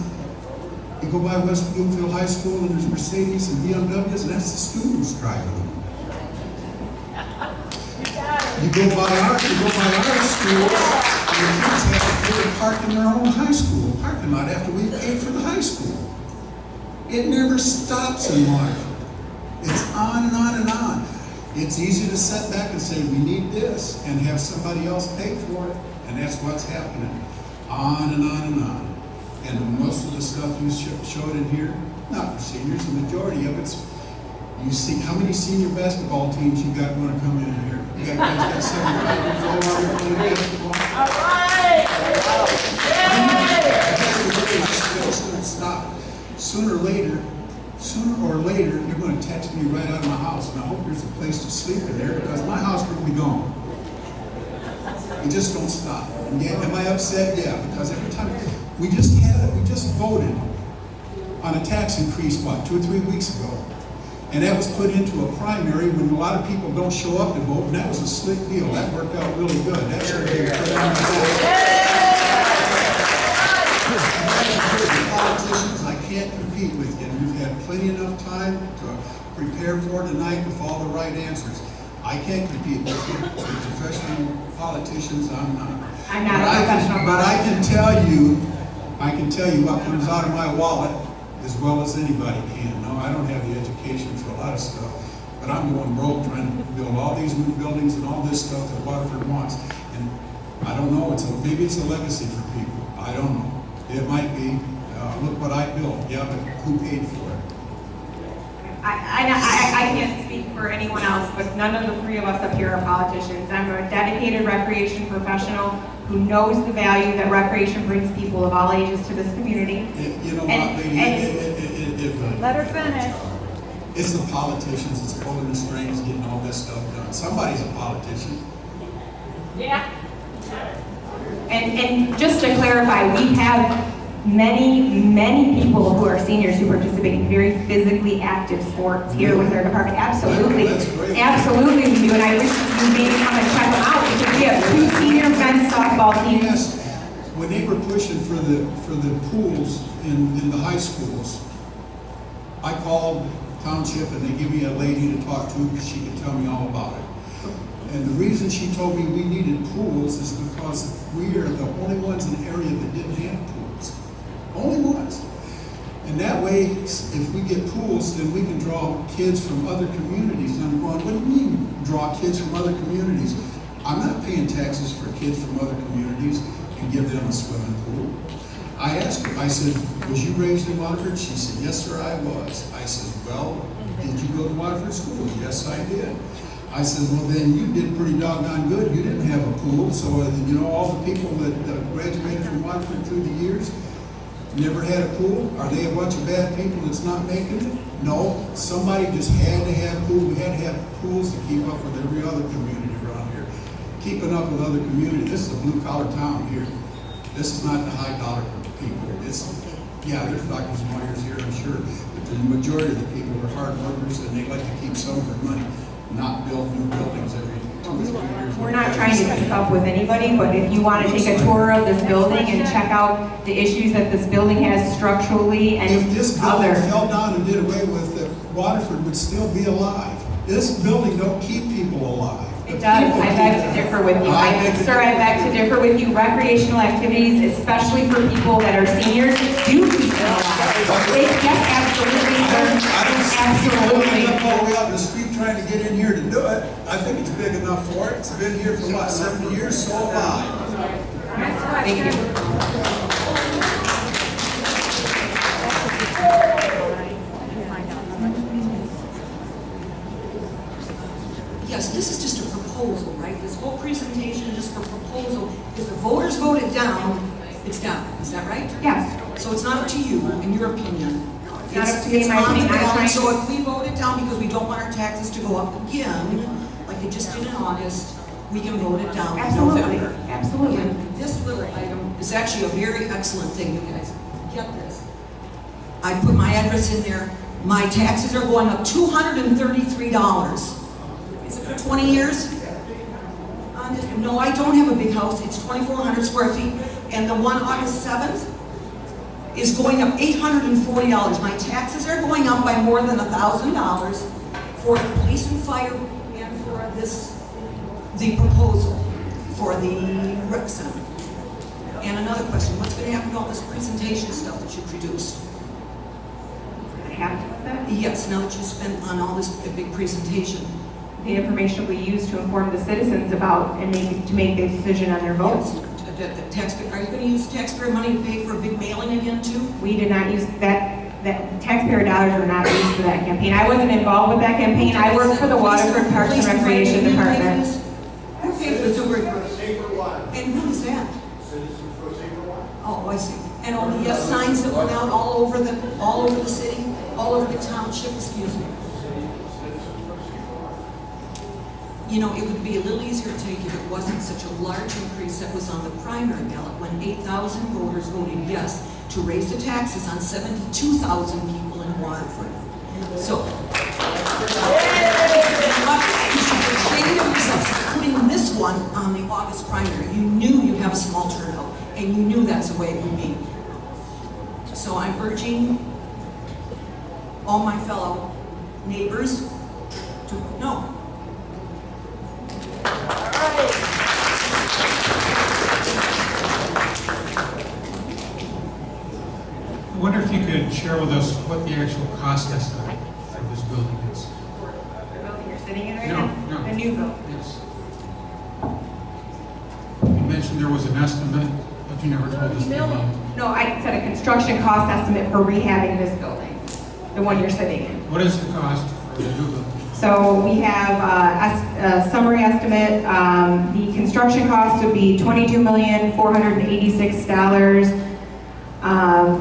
You go by West Bloomfield High School and there's Mercedes and BMWs, and that's the students driving them. You go by our schools, and the kids have to pay to park in their own high school parking lot after we paid for the high school. It never stops in Waterford. It's on and on and on. It's easy to sit back and say, we need this, and have somebody else pay for it, and that's what's happening. On and on and on. And most of the stuff you showed in here, not for seniors, the majority of it's, you see, how many senior basketball teams you got want to come in here? You got guys got 75 years old out here playing basketball? All right! Yay! Stop. Sooner or later, sooner or later, you're gonna text me right out of my house, and I hope there's a place to sleep in there, because my house will be gone. You just don't stop. And yeah, am I upset? Yeah, because every time, we just voted on a tax increase, what, 2 or 3 weeks ago? And that was put into a primary when a lot of people don't show up to vote, and that was a slick deal. That worked out really good. That should have been put on the politicians, I can't compete with you. You've had plenty enough time to prepare for tonight with all the right answers. I can't compete with you. With professional politicians, I'm not. I'm not a professional. But I can tell you what comes out of my wallet as well as anybody can. No, I don't have the education for a lot of stuff, but I'm going broke trying to build all these new buildings and all this stuff that Waterford wants. And I don't know, maybe it's a legacy for people. I don't know. It might be. Look what I built. Yeah, but who paid for it? I can't speak for anyone else, but none of the three of us up here are politicians. I'm a dedicated recreation professional who knows the value that recreation brings people of all ages to this community. You know what, lady? Let her finish. It's the politicians that's pulling the strings, getting all this stuff done. Somebody's a politician. Yeah. And just to clarify, we have many people who are seniors who participate in very physically active sports here with our department. Absolutely. That's great. Absolutely we do, and I wish you maybe come and check them out because we have 2 senior men's softball teams. Yes, when they were pushing for the pools in the high schools, I called Township and they give me a lady to talk to because she could tell me all about it. And the reason she told me we needed pools is because we are the only ones in the area that didn't have pools. Only ones. And that way, if we get pools, then we can draw kids from other communities. And I'm going, what do you mean draw kids from other communities? I'm not paying taxes for kids from other communities and give them a swimming pool. I asked her, I said, was you raised in Waterford? She said, yes, sir, I was. I said, well, did you go to Waterford School? Yes, I did. I said, well, then you did pretty doggone good. You didn't have a pool. So, you know, all the people that graduated from Waterford through the years never had a pool? Are they a bunch of bad people that's not making it? No. Somebody just had to have pools. We had to have pools to keep up with every other community around here. Keeping up with other communities. This is a blue-collar town here. This is not the high-dollar people. Yeah, there's doctors and lawyers here, I'm sure, but the majority of the people are hard workers and they like to keep some of their money, not build new buildings every 2 or 3 years. We're not trying to keep up with anybody, but if you want to take a tour of this building and check out the issues that this building has structurally and If this building other. fell down and did away with it, Waterford would still be alive. This building don't keep people alive. It does. I beg to differ with you. Sir, I beg to differ with you. Recreational activities, especially for people that are seniors, do keep them alive. Yes, absolutely, sir. I don't see people lining up all the way out the street trying to get in here to do it. I think it's big enough for it. It's been here for what, 70 years? So have I. Thank you. Yes, this is just a proposal, right? This whole presentation is just a proposal. If the voters vote it down, it's down. Is that right? Yes. So it's not up to you, in your opinion. It's not up to me, It's my on the opinion. I'm ballot. trying So to- if we vote it down because we don't want our taxes to go up again, like it just did in August, we can vote it down in Absolutely. November. Absolutely. And this little item is actually a very excellent thing, you guys. Get this. I put my address in there. My taxes are going up $233. Is it for 20 years? No, I don't have a big house. It's 2,400 square feet. And the one August 7th is going up $840. My taxes are going up by more than $1,000 for the police and fire and for the proposal for the rec center. And another question, what's going to happen to all this presentation stuff that you produced? Half of that? Yes, now that you spent on all this big presentation. The information we use to inform the citizens about and to make a decision on their votes. Are you going to use taxpayer money to pay for a big mailing again too? We did not use that taxpayer dollars were not used for that campaign. I wasn't involved with that campaign. I work for the Waterford Parks and Recreation Department. Who paid for the tour? Safer water. And who is that? Citizens for safer water. Oh, I see. And all the yes signs that went out all over the city? all over the township, excuse me. You know, it would be a little easier to take if it wasn't such a large increase that was on the primary ballot when 8,000 voters voted yes to raise the taxes on 72,000 people in Waterford. So, putting this one on the August primary, you knew you'd have a small turnout, and you knew that's the way it would be. So I'm urging all my fellow neighbors to vote no. I wonder if you could share with us what the actual cost estimate for this building is. The building you're sitting in right No, now? no. The new building. Yes. You mentioned there was an estimate, but you never told us the amount. No, I said a construction cost estimate for rehabbing this building, the one you're sitting in. What is the cost for the new building? So we have a summary estimate. The construction cost would be $22,486.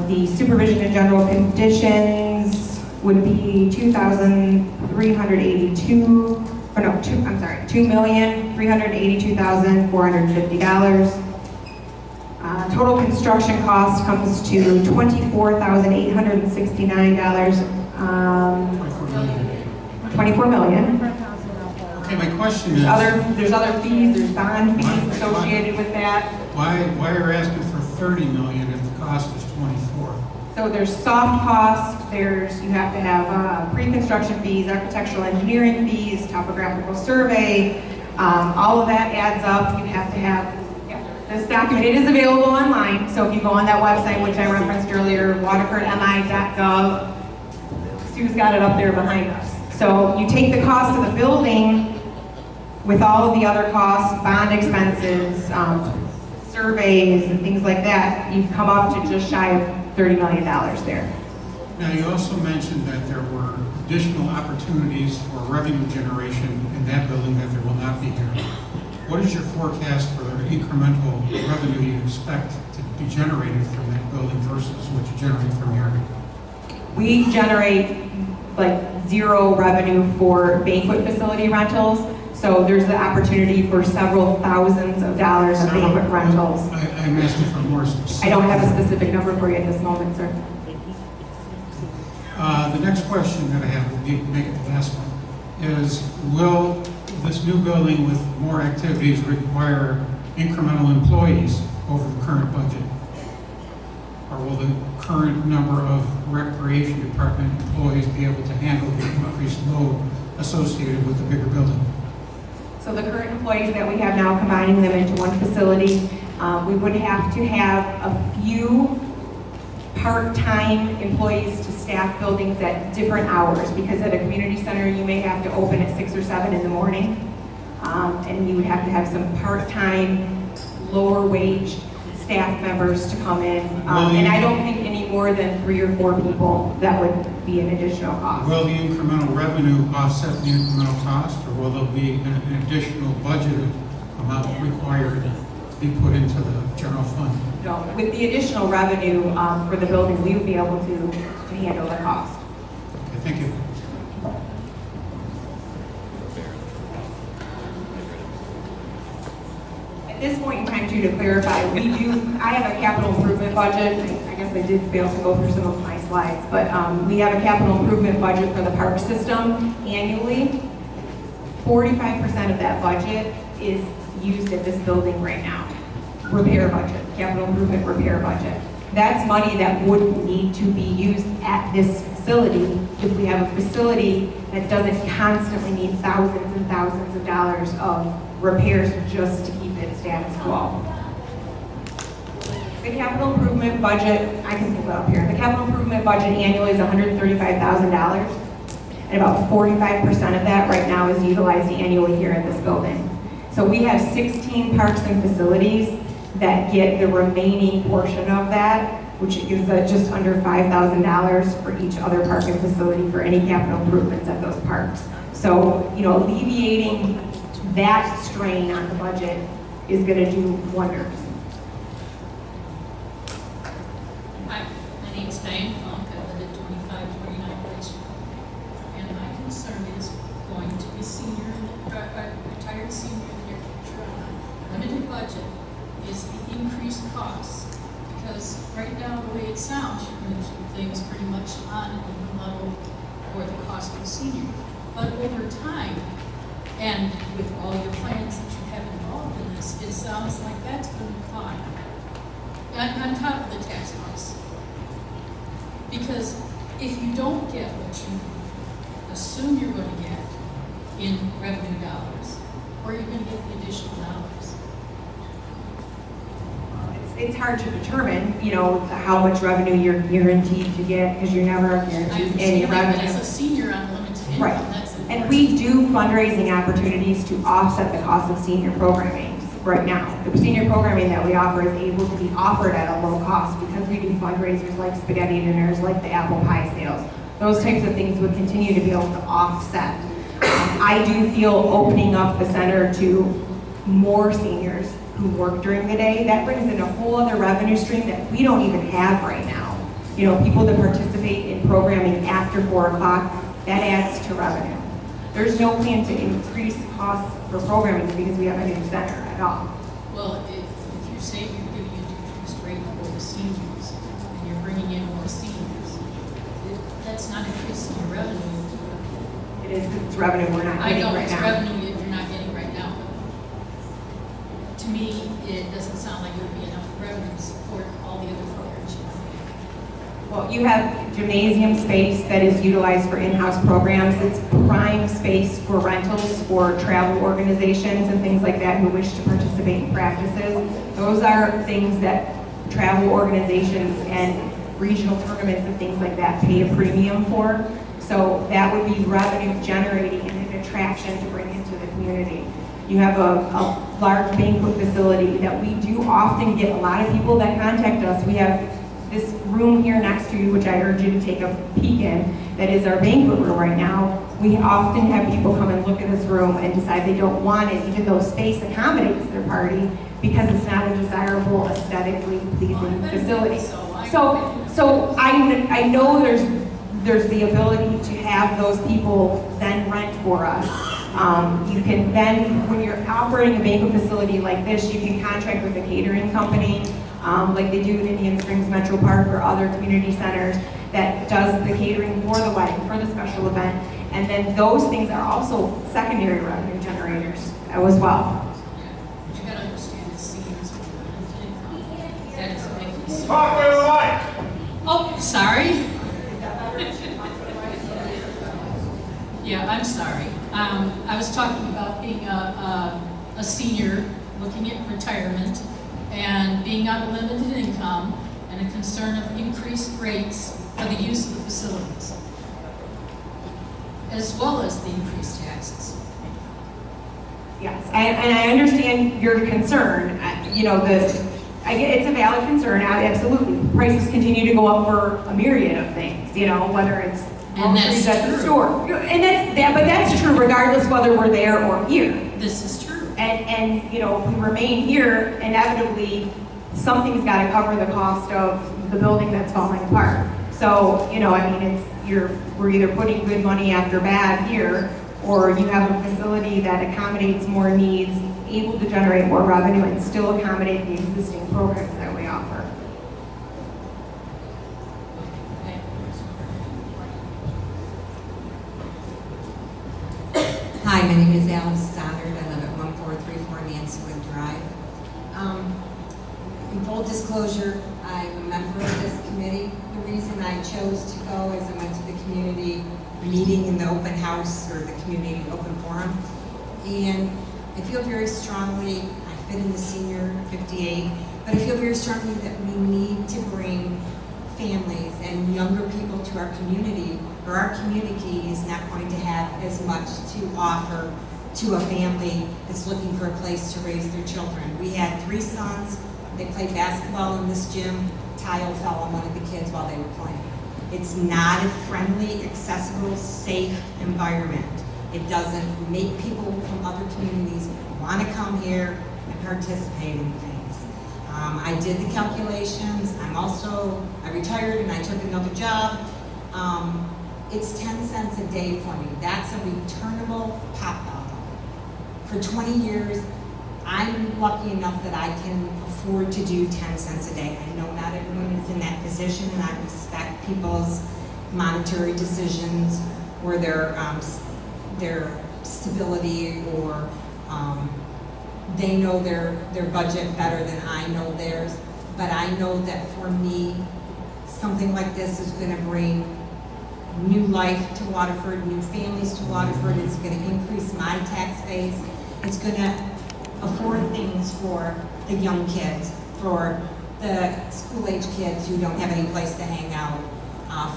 The supervision and general conditions would be $2,382,450. Total construction cost comes to $24,869. 24 million. Okay, my question is, There's other fees, there's bond fees associated with that. why are you asking for 30 million if the cost is 24? So there's soft cost, you have to have pre-construction fees, architectural engineering fees, topographical survey, all of that adds up. You have to have this document. It is available online, so if you go on that website, which I referenced earlier, waterfordmi.gov, Sue's got it up there behind us. So you take the cost of the building with all of the other costs, bond expenses, surveys and things like that, you come up to just shy of $30 million there. Now, you also mentioned that there were additional opportunities for revenue generation in that building that there will not be here. What is your forecast for the incremental revenue you expect to be generated from that building versus what you generate from here? We generate like zero revenue for banquet facility rentals. So there's the opportunity for several thousands of dollars of banquet rentals. I'm asking for more specific. I don't have a specific number for you at this moment, sir. The next question that I have, we'll make it the last one, is will this new building with more activities require incremental employees over the current budget? Or will the current number of recreation department employees be able to handle the increased load associated with the bigger building? So the current employees that we have now, combining them into one facility, we would have to have a few part-time employees to staff buildings at different hours, because at a community center you may have to open at 6 or 7 in the morning, and you would have to have some part-time, lower wage staff members to come in, and I don't think any more than 3 or 4 people that would be an additional cost. Will the incremental revenue offset the incremental cost, or will there be an additional budgeted amount required to be put into the general fund? No, with the additional revenue for the building, we would be able to handle the cost. Okay, thank you. At this point in time, too, to clarify, I have a capital improvement budget. I guess I did fail to go through some of my slides, but we have a capital improvement budget for the park system annually. 45% of that budget is used at this building right now. Repair budget, capital improvement repair budget. That's money that wouldn't need to be used at this facility if we have a facility that doesn't constantly need thousands and thousands of dollars of repairs just to keep it status quo. The capital improvement budget, I can pull it up here. The capital improvement budget annually is $135,000, and about 45% of that right now is utilized annually here in this building. So we have 16 parks and facilities that get the remaining portion of that, which is just under $5,000 for each other park and facility for any capital improvements at those parks. So, alleviating that strain on the budget is going to do wonders. Hi, my name's Diane Funk. I live at 2529 much on the level or the cost of the senior. But over time, and with all your plans that you have involved in this, it sounds like that's going to climb on top of the tax costs. Because if you don't get what you assume you're going to get in revenue dollars, or you're going to get the additional dollars. It's hard to determine, you know, how much revenue you're guaranteed to get, because you're never I guaranteed any understand that, but revenue. as a senior on limited income, Right. that's important. And we do fundraising opportunities to offset the cost of senior programming right now. The senior programming that we offer is able to be offered at a low cost because we do fundraisers like spaghetti dinners, like the apple pie sales. Those types of things would continue to be able to offset. I do feel opening up the center to more seniors who work during the day, that brings in a whole other revenue stream that we don't even have right now. You know, people that participate in programming after 4 o'clock, that adds to revenue. There's no plan to increase costs for programming because we have a new center at all. Well, if you're saying you're giving a decreased rate for the seniors, and you're bringing in more seniors, that's not increasing your revenue. It is because it's revenue we're not I getting know right it's now. revenue that you're not getting right now. To me, it doesn't sound like it would be enough revenue to support all the other programs you have. Well, you have gymnasium space that is utilized for in-house programs. It's prime space for rentals for travel organizations and things like that who wish to participate in practices. Those are things that travel organizations and regional tournaments and things like that pay a premium for. So that would be revenue generating and an attraction to bring into the community. You have a large banquet facility that we do often get a lot of people that contact us. We have this room here next to you, which I urge you to take a peek in, that is our banquet room right now. We often have people come and look at this room and decide they don't want it, even though space accommodates their party, because it's not a desirable, aesthetically pleasing facility. So I know there's the ability to have those people then rent for us. You can then, when you're operating a banquet facility like this, you can contract with a catering company, like they do at Indian Springs Metro Park or other community centers that does the catering for the wedding, for the special event. And then those things are also secondary revenue generators as well. You gotta understand the seniors with limited income. That is a big concern. Talk to the mic. Oh, sorry. Yeah, I'm sorry. I was talking about being a senior looking at retirement and being on a limited income and a concern of increased rates for the use of the facilities, as well as the increased taxes. Yes, and I understand your concern. You know, it's a valid concern, absolutely. Prices continue to go up for a myriad of things, you know, whether it's And that's groceries at the true. store. But that's true regardless whether we're there or here. This is true. And you know, if we remain here, inevitably, something's got to cover the cost of the building that's falling apart. So, you know, I mean, we're either putting good money after bad here, or you have a facility that accommodates more needs, able to generate more revenue, and still accommodate the existing programs that we offer. Hi, my name is Alice Stoddard. I live at 1434 Nancywood Drive. In full disclosure, I'm a member of this committee. The reason I chose to go is I went to the community meeting in the open house or the community open forum. And I feel very strongly, I fit in the senior 58, but I feel very strongly that we need to bring families and younger people to our community, or our community is not going to have as much to offer to a family that's looking for a place to raise their children. We had 3 sons. They played basketball in this gym. Tile fell on one of the kids while they were playing. It's not a friendly, accessible, safe environment. It doesn't make people from other communities want to come here and participate in things. I did the calculations. I retired and I took another job. It's 10 cents a day for me. That's a returnable pop bottle. For 20 years, I'm lucky enough that I can afford to do 10 cents a day. I know not everyone is in that position, and I respect people's monetary decisions or their stability, or they know their budget better than I know theirs. But I know that for me, something like this is going to bring new life to Waterford, new families to Waterford. It's going to increase my tax base. It's going to afford things for the young kids, for the school-age kids who don't have any place to hang out,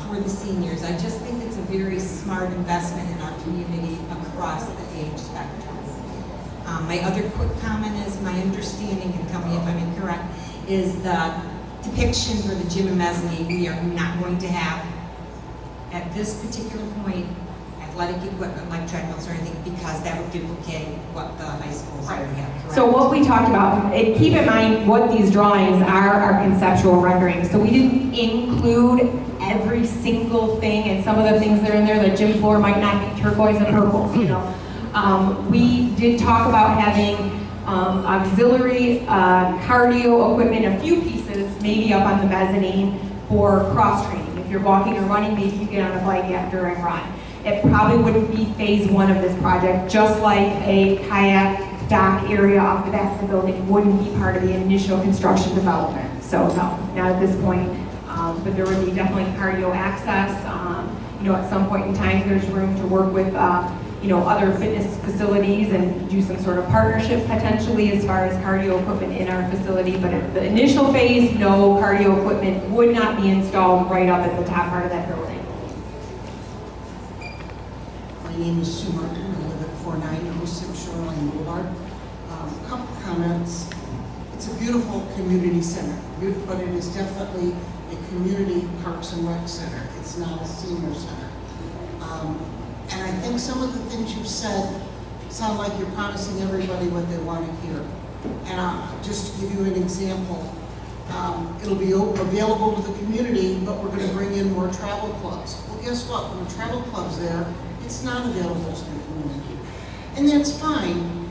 for the seniors. I just think it's a very smart investment in our community across the age spectrum. My other quick comment is my understanding, and tell me if I'm incorrect, is the depiction for the gym and mezzanine we are not going to have at this particular point athletic equipment like treadmills or anything, because that would duplicate what the high schools already have. Correct? So what we talked about, and keep in mind what these drawings are conceptual renderings. So we didn't include every single thing, and some of the things that are in there, the gym floor might not be turquoise and purple, you know. We did talk about having auxiliary cardio equipment, a few pieces, maybe up on the mezzanine for cross training. If you're walking or running, maybe you get on a bike after and run. It probably wouldn't be phase one of this project, just like a kayak dock area off the back of the building wouldn't be part of the initial construction development. So no, not at this point. But there would be definitely cardio access. You know, at some point in time, there's room to work with you know, other fitness facilities and do some sort of partnership potentially as far as cardio equipment in our facility. But at the initial phase, no cardio equipment would not be installed right up at the top part of that building. My name is Sue Martin. I live at 4906 Shoreline Boulevard. A couple comments. It's a beautiful community center, but it is definitely a community parks and rec center. It's not a senior center. And I think some of the things you've said sound like you're promising everybody what they want to hear. And just to give you an example, it'll be available to the community, but we're going to bring in more travel clubs. Well, guess what? When the travel club's there, it's not available to the community. And that's fine.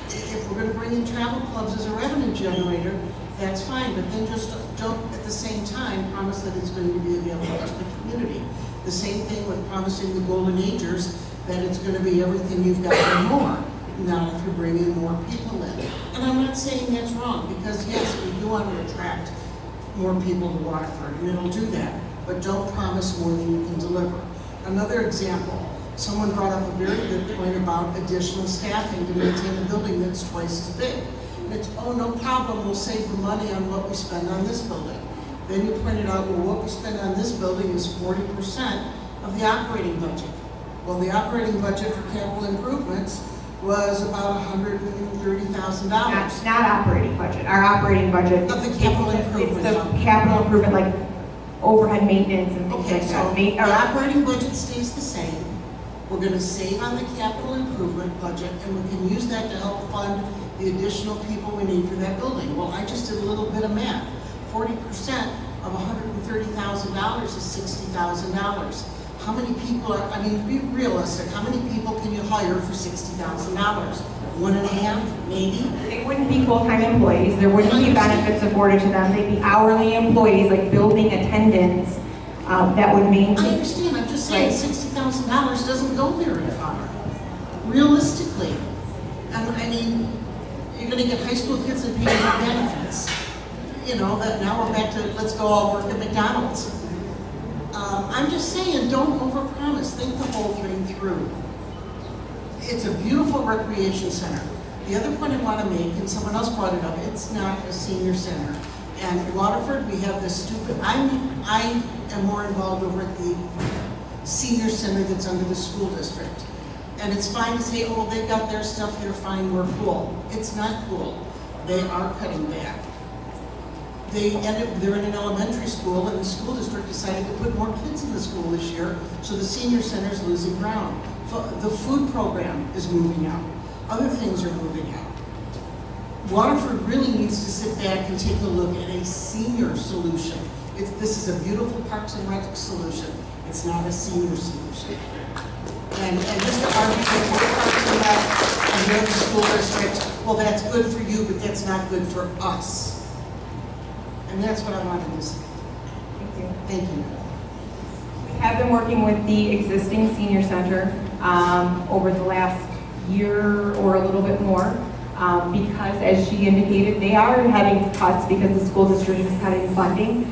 If we're going to bring in travel clubs as a revenue generator, that's fine, but then just don't at the same time promise that it's going to be available to the community. The same thing with promising the Golden Agers that it's going to be everything you've got and more. Not if you're bringing more people in. And I'm not saying that's wrong, because yes, we do want to attract more people to Waterford, and it'll do that. But don't promise more than you can deliver. Another example, someone brought up a very good point about additional staffing to maintain a building that's twice as big. And it's, oh, no problem, we'll save the money on what we spend on this building. Then you pointed out, well, what we spend on this building is 40% of the operating budget. Well, the operating budget for capital improvements was about $130,000. Not operating budget. Our operating budget. Of the capital improvement. It's the capital improvement, like overhead maintenance and things like that. Okay, so our operating budget stays the same. We're going to save on the capital improvement budget, and we can use that to help fund the additional people we need for that building. Well, I just did a little bit of math. 40% of $130,000 is $60,000. How many people are, I mean, be realistic, how many people can you hire for $60,000? 1.5, maybe? They wouldn't be full-time employees. There wouldn't be benefits afforded to them. They'd be hourly employees, like building attendants, that would maintain. I understand, I'm just saying $60,000 doesn't go very far, realistically. I mean, you're gonna get high school kids and pay their benefits. You know, that now we're back to, let's go all work at McDonald's. I'm just saying, don't overpromise, think the whole thing through. It's a beautiful recreation center. The other point I want to make, and someone else brought it up, it's not a senior center. And in Waterford, we have this stupid, I am more involved over at the senior center that's under the school district. And it's fine to say, oh, they've got their stuff here, fine, we're cool. It's not cool. They are cutting back. They're in an elementary school, and the school district decided to put more kids in the school this year, so the senior center is losing ground. The food program is moving out. Other things are moving out. Waterford really needs to sit back and take a look at a senior solution. This is a beautiful Parks and Rec solution. It's not a senior solution. And just to argue that we're Parks and Rec and you're the school district, well, that's good for you, but that's not good for us. And that's what I wanted to say. Thank you. Thank you. have been working with the existing senior center over the last year or a little bit more because, as she indicated, they are having cuts because the school district is cutting funding.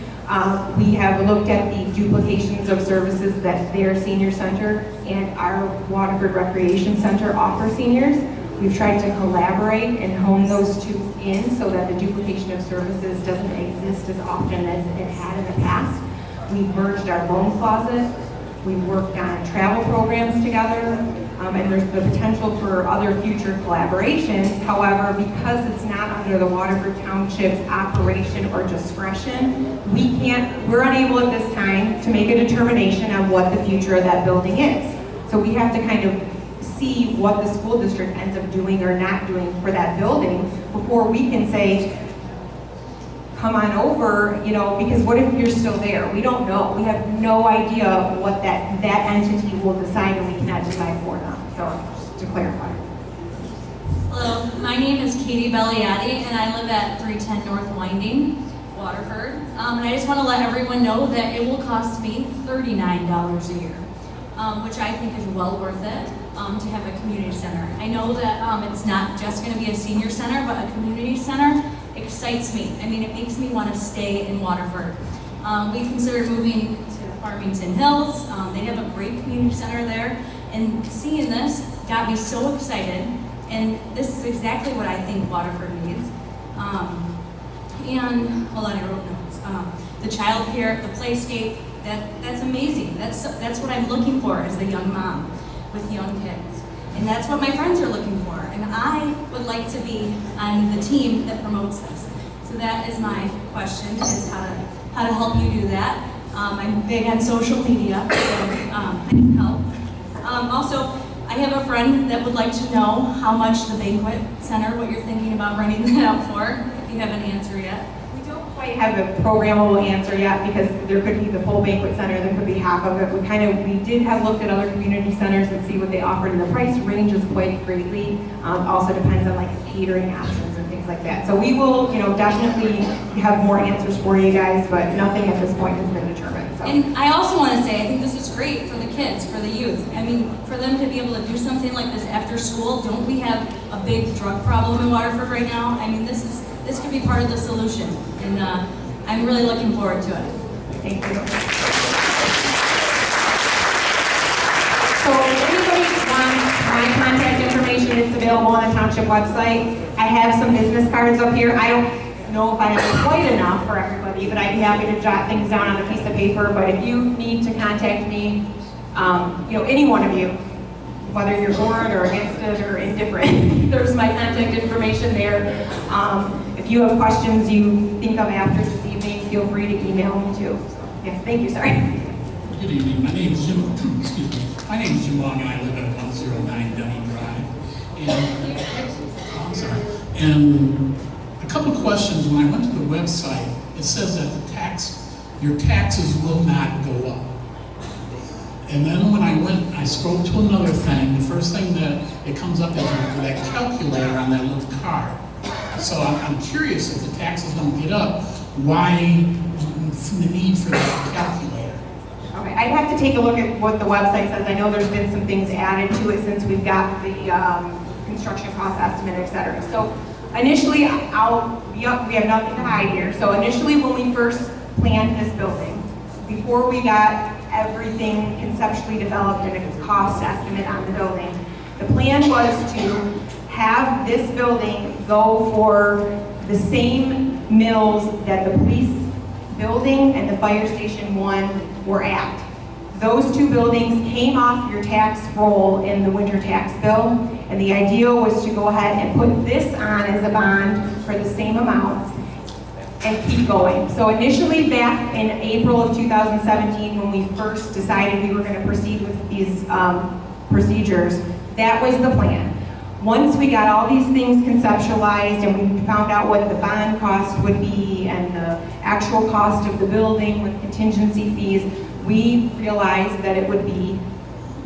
We have looked at the duplications of services that their senior center and our Waterford Recreation Center offer seniors. We've tried to collaborate and hone those two in so that the duplication of services doesn't exist as often as it had in the past. We've merged our loan closet. We've worked on travel programs together, and there's the potential for other future collaborations. However, because it's not under the Waterford Township's operation or discretion, we're unable at this time to make a determination on what the future of that building is. So we have to kind of see what the school district ends up doing or not doing for that building before we can say, come on over, because what if you're still there? We don't know. We have no idea what that entity will decide, and we cannot decide for them. So, just to clarify. Hello, my name is Katie Belliati, and I live at 310 North Winding, Waterford. And I just want to let everyone know that it will cost me $39 a year, which I think is well worth it to have a community center. I know that it's not just going to be a senior center, but a community center excites me. I mean, it makes me want to stay in Waterford. We considered moving to Farmington Hills. They have a great community center there, and seeing this got me so excited, and this is exactly what I think Waterford needs. And hold on, I wrote notes. The child care, the playscape, that's amazing. That's what I'm looking for as a young mom with young kids. And that's what my friends are looking for. And I would like to be on the team that promotes this. So that is my question, is how to help you do that. I'm big on social media, so I can help. Also, I have a friend that would like to know how much the banquet center, what you're thinking about renting that out for, if you haven't answered yet. We don't quite have a programmable answer yet because there could be the full banquet center, there could be half of it. We did have looked at other community centers and see what they offered, and the price ranges quite greatly. Also depends on like catering options and things like that. So we will, definitely have more answers for you guys, but nothing at this point has been determined. So. And I also want to say, I think this is great for the kids, for the youth. I mean, for them to be able to do something like this after school. Don't we have a big drug problem in Waterford right now? I mean, this could be part of the solution, and I'm really looking forward to it. Thank you. So if anybody wants my contact information, it's available on the Township website. I have some business cards up here. I don't know if I have quite enough for everybody, but I'd be happy to jot things down on a piece of paper. But if you need to contact me, any one of you, whether you're for it or against it or indifferent, there's my contact information there. If you have questions you think of after this evening, feel free to email me too. So, yes, thank you, sorry. Good evening, my name is Jim, excuse me. My name is Jim Long and I live at 109 Dunning Drive. I'm sorry. And a couple of questions, when I went to the website, it says that your taxes will not go up. And then when I scrolled to another thing, the first thing that it comes up is that calculator on that little card. So I'm curious, if the taxes don't get up, why the need for that calculator? Okay, I'd have to take a look at what the website says. I know there's been some things added to it since we've got the construction cost estimate, et cetera. So initially, we have nothing to hide here. So initially, when we first planned this building, before we got everything conceptually developed and a cost estimate on the building, the plan was to have this building go for the same mills that the police building and the fire station 1 were at. Those two buildings came off your tax roll in the winter tax bill, and the idea was to go ahead and put this on as a bond for the same amount and keep going. So initially back in April of 2017, when we first decided we were going to proceed with these procedures, that was the plan. Once we got all these things conceptualized and we found out what the bond cost would be and the actual cost of the building with contingency fees, we realized that it would be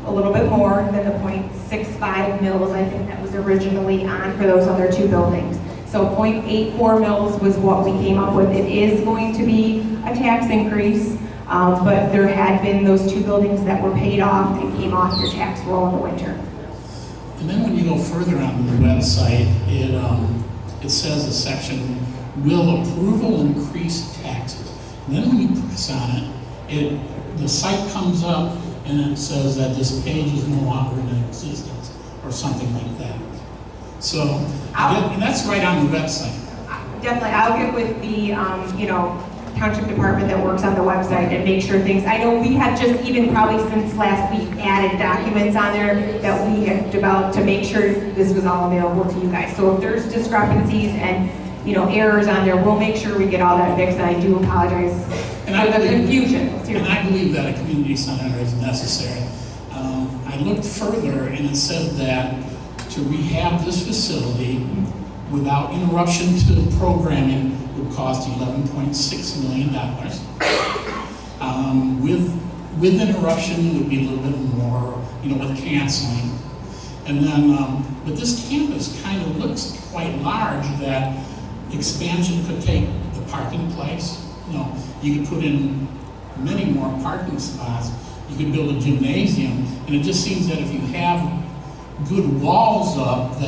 a little bit more than the 0.65 mils, I think that was originally on for those other two buildings. So 0.84 mils was what we came up with. It is going to be a tax increase. But there had been those 2 buildings that were paid off and came off your tax roll in the winter. And then when you go further on the website, it says a section, will approval increase taxes? And then when you press on it, the site comes up and it says that this page is no longer in existence or something like that. So, and that's right on the website. Definitely, I'll get with the, Township department that works on the website and make sure things, I know we have just even probably since last week added documents on there that we have developed to make sure this was all available to you guys. So if there's discrepancies and, errors on there, we'll make sure we get all that fixed, and I do apologize for the confusion. And I believe that a community center is necessary. I looked further and it said that to rehab this facility without interruption to programming would cost $11.6 million. With interruption, it would be a little bit more, with canceling. And then, but this campus kind of looks quite large that expansion could take the parking place. You could put in many more parking spots. You could build a gymnasium. And it just seems that if you have good walls up,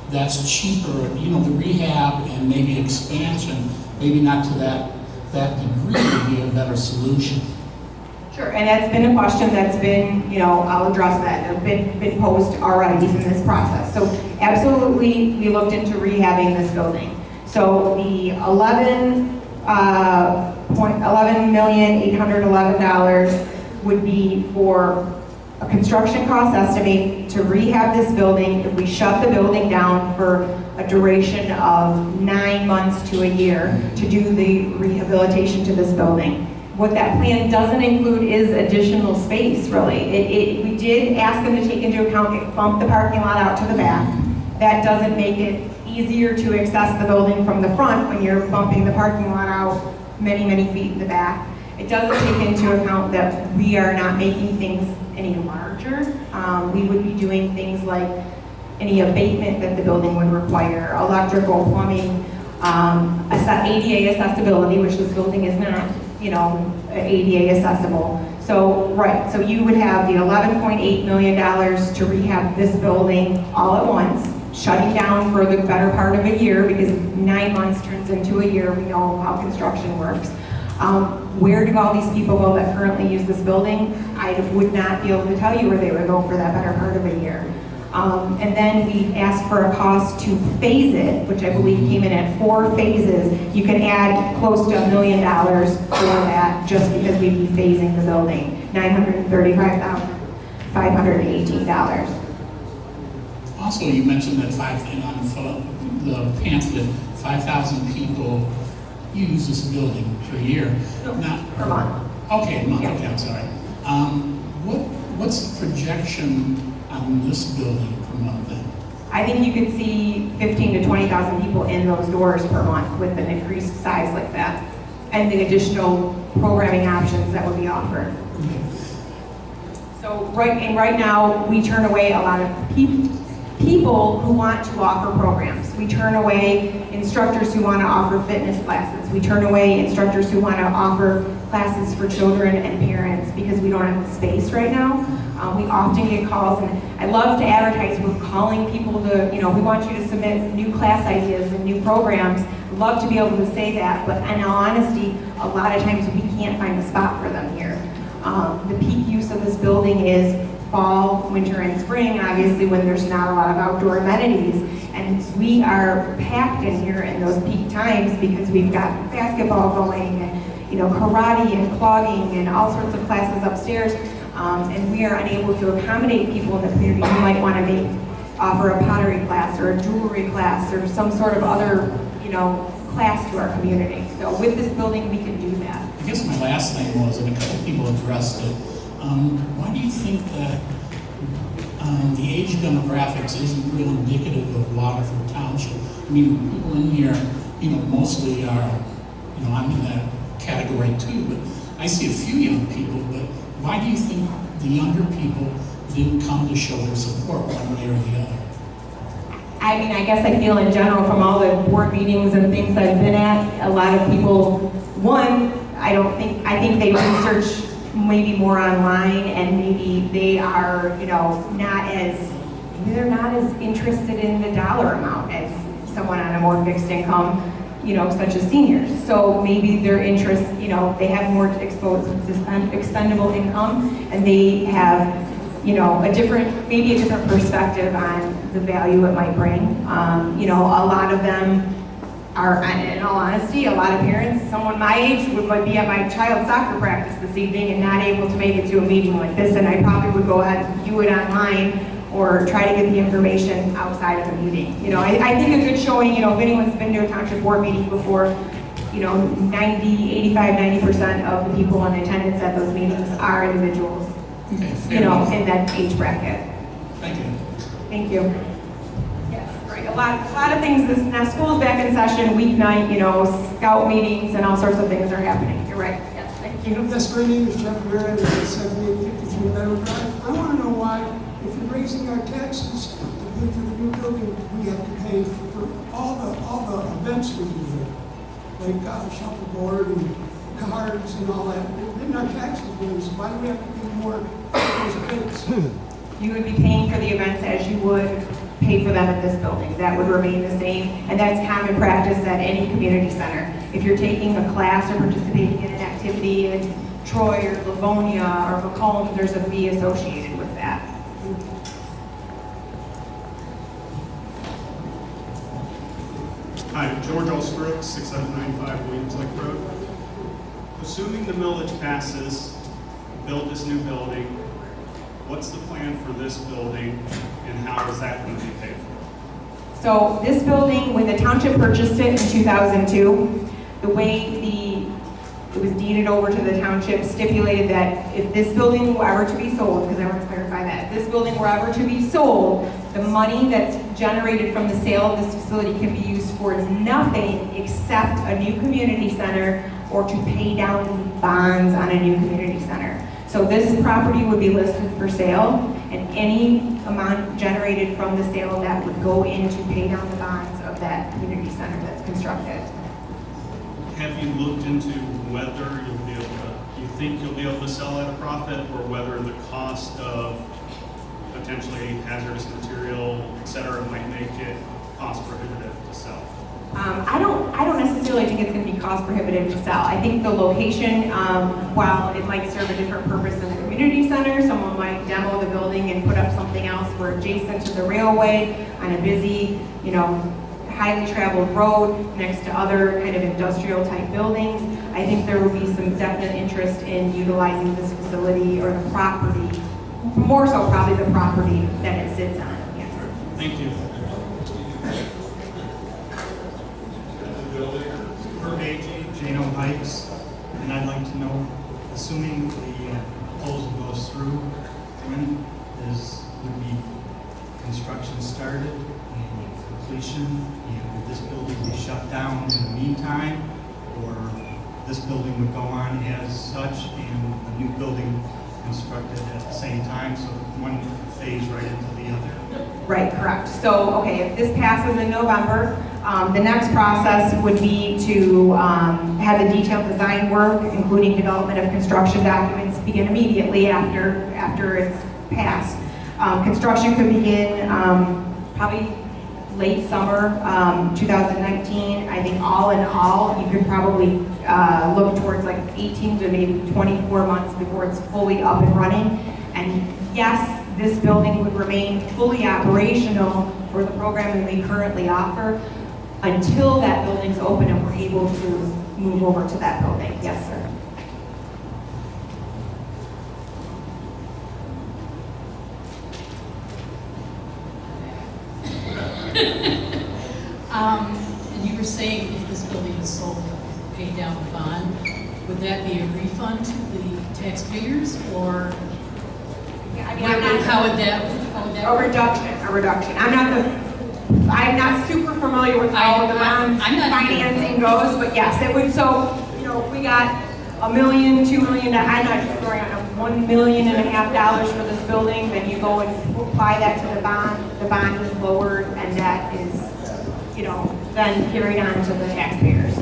that's cheaper, the rehab and maybe expansion, maybe not to that degree would be a better solution. Sure, and that's been a question that's been, I'll address that, been posed already in this process. So absolutely, we looked into rehabbing this building. So the $11,811,000 would be for a construction cost estimate to rehab this building if we shut the building down for a duration of 9 months to a year to do the rehabilitation to this building. What that plan doesn't include is additional space, really. We did ask them to take into account, bump the parking lot out to the back. That doesn't make it easier to access the building from the front when you're bumping the parking lot out many, many feet in the back. It doesn't take into account that we are not making things any larger. We would be doing things like any abatement that the building would require, electrical, plumbing, ADA accessibility, which this building is not, ADA accessible. So, right, so you would have the $11.8 million to rehab this building all at once, shutting down for the better part of a year, because 9 months turns into a year. We know how construction works. Where do all these people go that currently use this building? I would not be able to tell you where they would go for that better part of a year. And then we asked for a cost to phase it, which I believe came in at 4 phases. You can add close to $1 million for that just because we'd be phasing the building. $935,518. Also, you mentioned that the pamphlet, 5,000 people use this building per year. No, Not per month. Okay, a month. Yeah. Okay, I'm sorry. What's the projection on this building per month then? I think you could see 15 to 20,000 people in those doors per month with an increased size like that, and the additional programming options that would be offered. So right now, we turn away a lot of people who want to offer programs. We turn away instructors who want to offer fitness classes. We turn away instructors who want to offer classes for children and parents because we don't have the space right now. We often get calls, and I love to advertise. We're calling people to, we want you to submit new class ideas and new programs. Love to be able to say that, but in all honesty, a lot of times we can't find a spot for them here. The peak use of this building is fall, winter, and spring, obviously, when there's not a lot of outdoor amenities. And we are packed in here in those peak times because we've got basketball going, and karate and clogging and all sorts of classes upstairs. And we are unable to accommodate people in the community who might want to offer a pottery class or a jewelry class or some sort of other, class to our community. So with this building, we can do that. I guess my last thing was, and a couple people addressed it, why do you think that the age demographics isn't real indicative of Waterford Township? I mean, people in here, mostly are, I'm in that category too, but I see a few young people, but why do you think the younger people didn't come to show their support one way or the other? I mean, I guess I feel in general from all the board meetings and things I've been at, a lot of people, I think they research maybe more online, and maybe they are, you know, they're not as interested in the dollar amount as someone on a more fixed income, you know, such as seniors. So maybe their interest, you know, they have more expendable income, and they have, you know, maybe a different perspective on the value it might bring. You know, a lot of them are, in all honesty, a lot of parents, someone my age might be at my child's soccer practice this evening and not able to make it to a meeting like this, and I probably would go ahead and view it online or try to get the information outside of the meeting. You know, I think a good showing, you know, if anyone's been to a township board meeting before, you know, 90% of the people in attendance at those meetings are individuals, Okay, fair you know, enough. in that age bracket. Thank you. Thank you. Yes, right. A lot of things. Now school's back in session, weeknight, you know, scout meetings and all sorts of things are happening. You're right. Yes, thank you. Yes, my name is Jeff Rivera, and I'm 7853 Meadow Drive. I want to know why, if you're raising our taxes to pay for the new building, we have to pay for all the events we do there, like shuffleboard and cards and all that. Then our taxes raised. Why do we have to pay more for those events? You would be paying for the events as you would pay for them at this building. That would remain the same, and that's common practice at any community center. If you're taking a class or participating in an activity in Troy or Livonia or Macomb, there's a fee associated with that. Hi, George Olsbrook, 6795 Williams Lake Road. Assuming the millage passes, build this new building, what's the plan for this building and how is that going to be paid for? So this building, when the township purchased it in 2002, the way it was deeded over to the township stipulated that if this building were ever to be sold, because I want to clarify that, if this building were ever to be sold, the money that's generated from the sale of this facility can be used towards nothing except a new community center or to pay down bonds on a new community center. So this property would be listed for sale, and any amount generated from the sale of that would go in to pay down the bonds of that community center that's constructed. Have you looked into whether you think you'll be able to sell at a profit, or whether the cost of potentially hazardous material, et cetera, might make it cost prohibitive to sell? I don't necessarily think it's going to be cost prohibitive to sell. I think the location, while it might serve a different purpose than the community center, someone might demo the building and put up something else where adjacent to the railway on a busy, you know, highly traveled road next to other kind of industrial type buildings. I think there will be some definite interest in utilizing this facility or the property, more so probably the property that it sits on. Yes. Thank you. Jano Heights, and I'd like to know, assuming the proposal goes through, when would be construction started and completion, and would this building be shut down in the meantime, or this building would go on as such and the new building constructed at the same time, so one phase right into the other? Right, correct. So, okay, if this passes in November, the next process would be to have the detailed design work, including development of construction documents, begin immediately after it's passed. Construction could begin probably late summer 2019. I think all in all, you could probably look towards like 18 to maybe 24 months before it's fully up and running. And yes, this building would remain fully operational for the programming we currently offer until that building's open and we're able to move over to that building. Yes, sir. And you were saying if this building is sold, pay down the bond, would that be a refund to the taxpayers, or how would that A reduction. I'm not super familiar with how the bond financing goes, but yes, it would. So, you know, if we got $1 million, $2 million, I'm not just throwing out $1.5 million for this building, then you go and apply that to the bond is lowered, and that is, you know, then carried on to the taxpayers.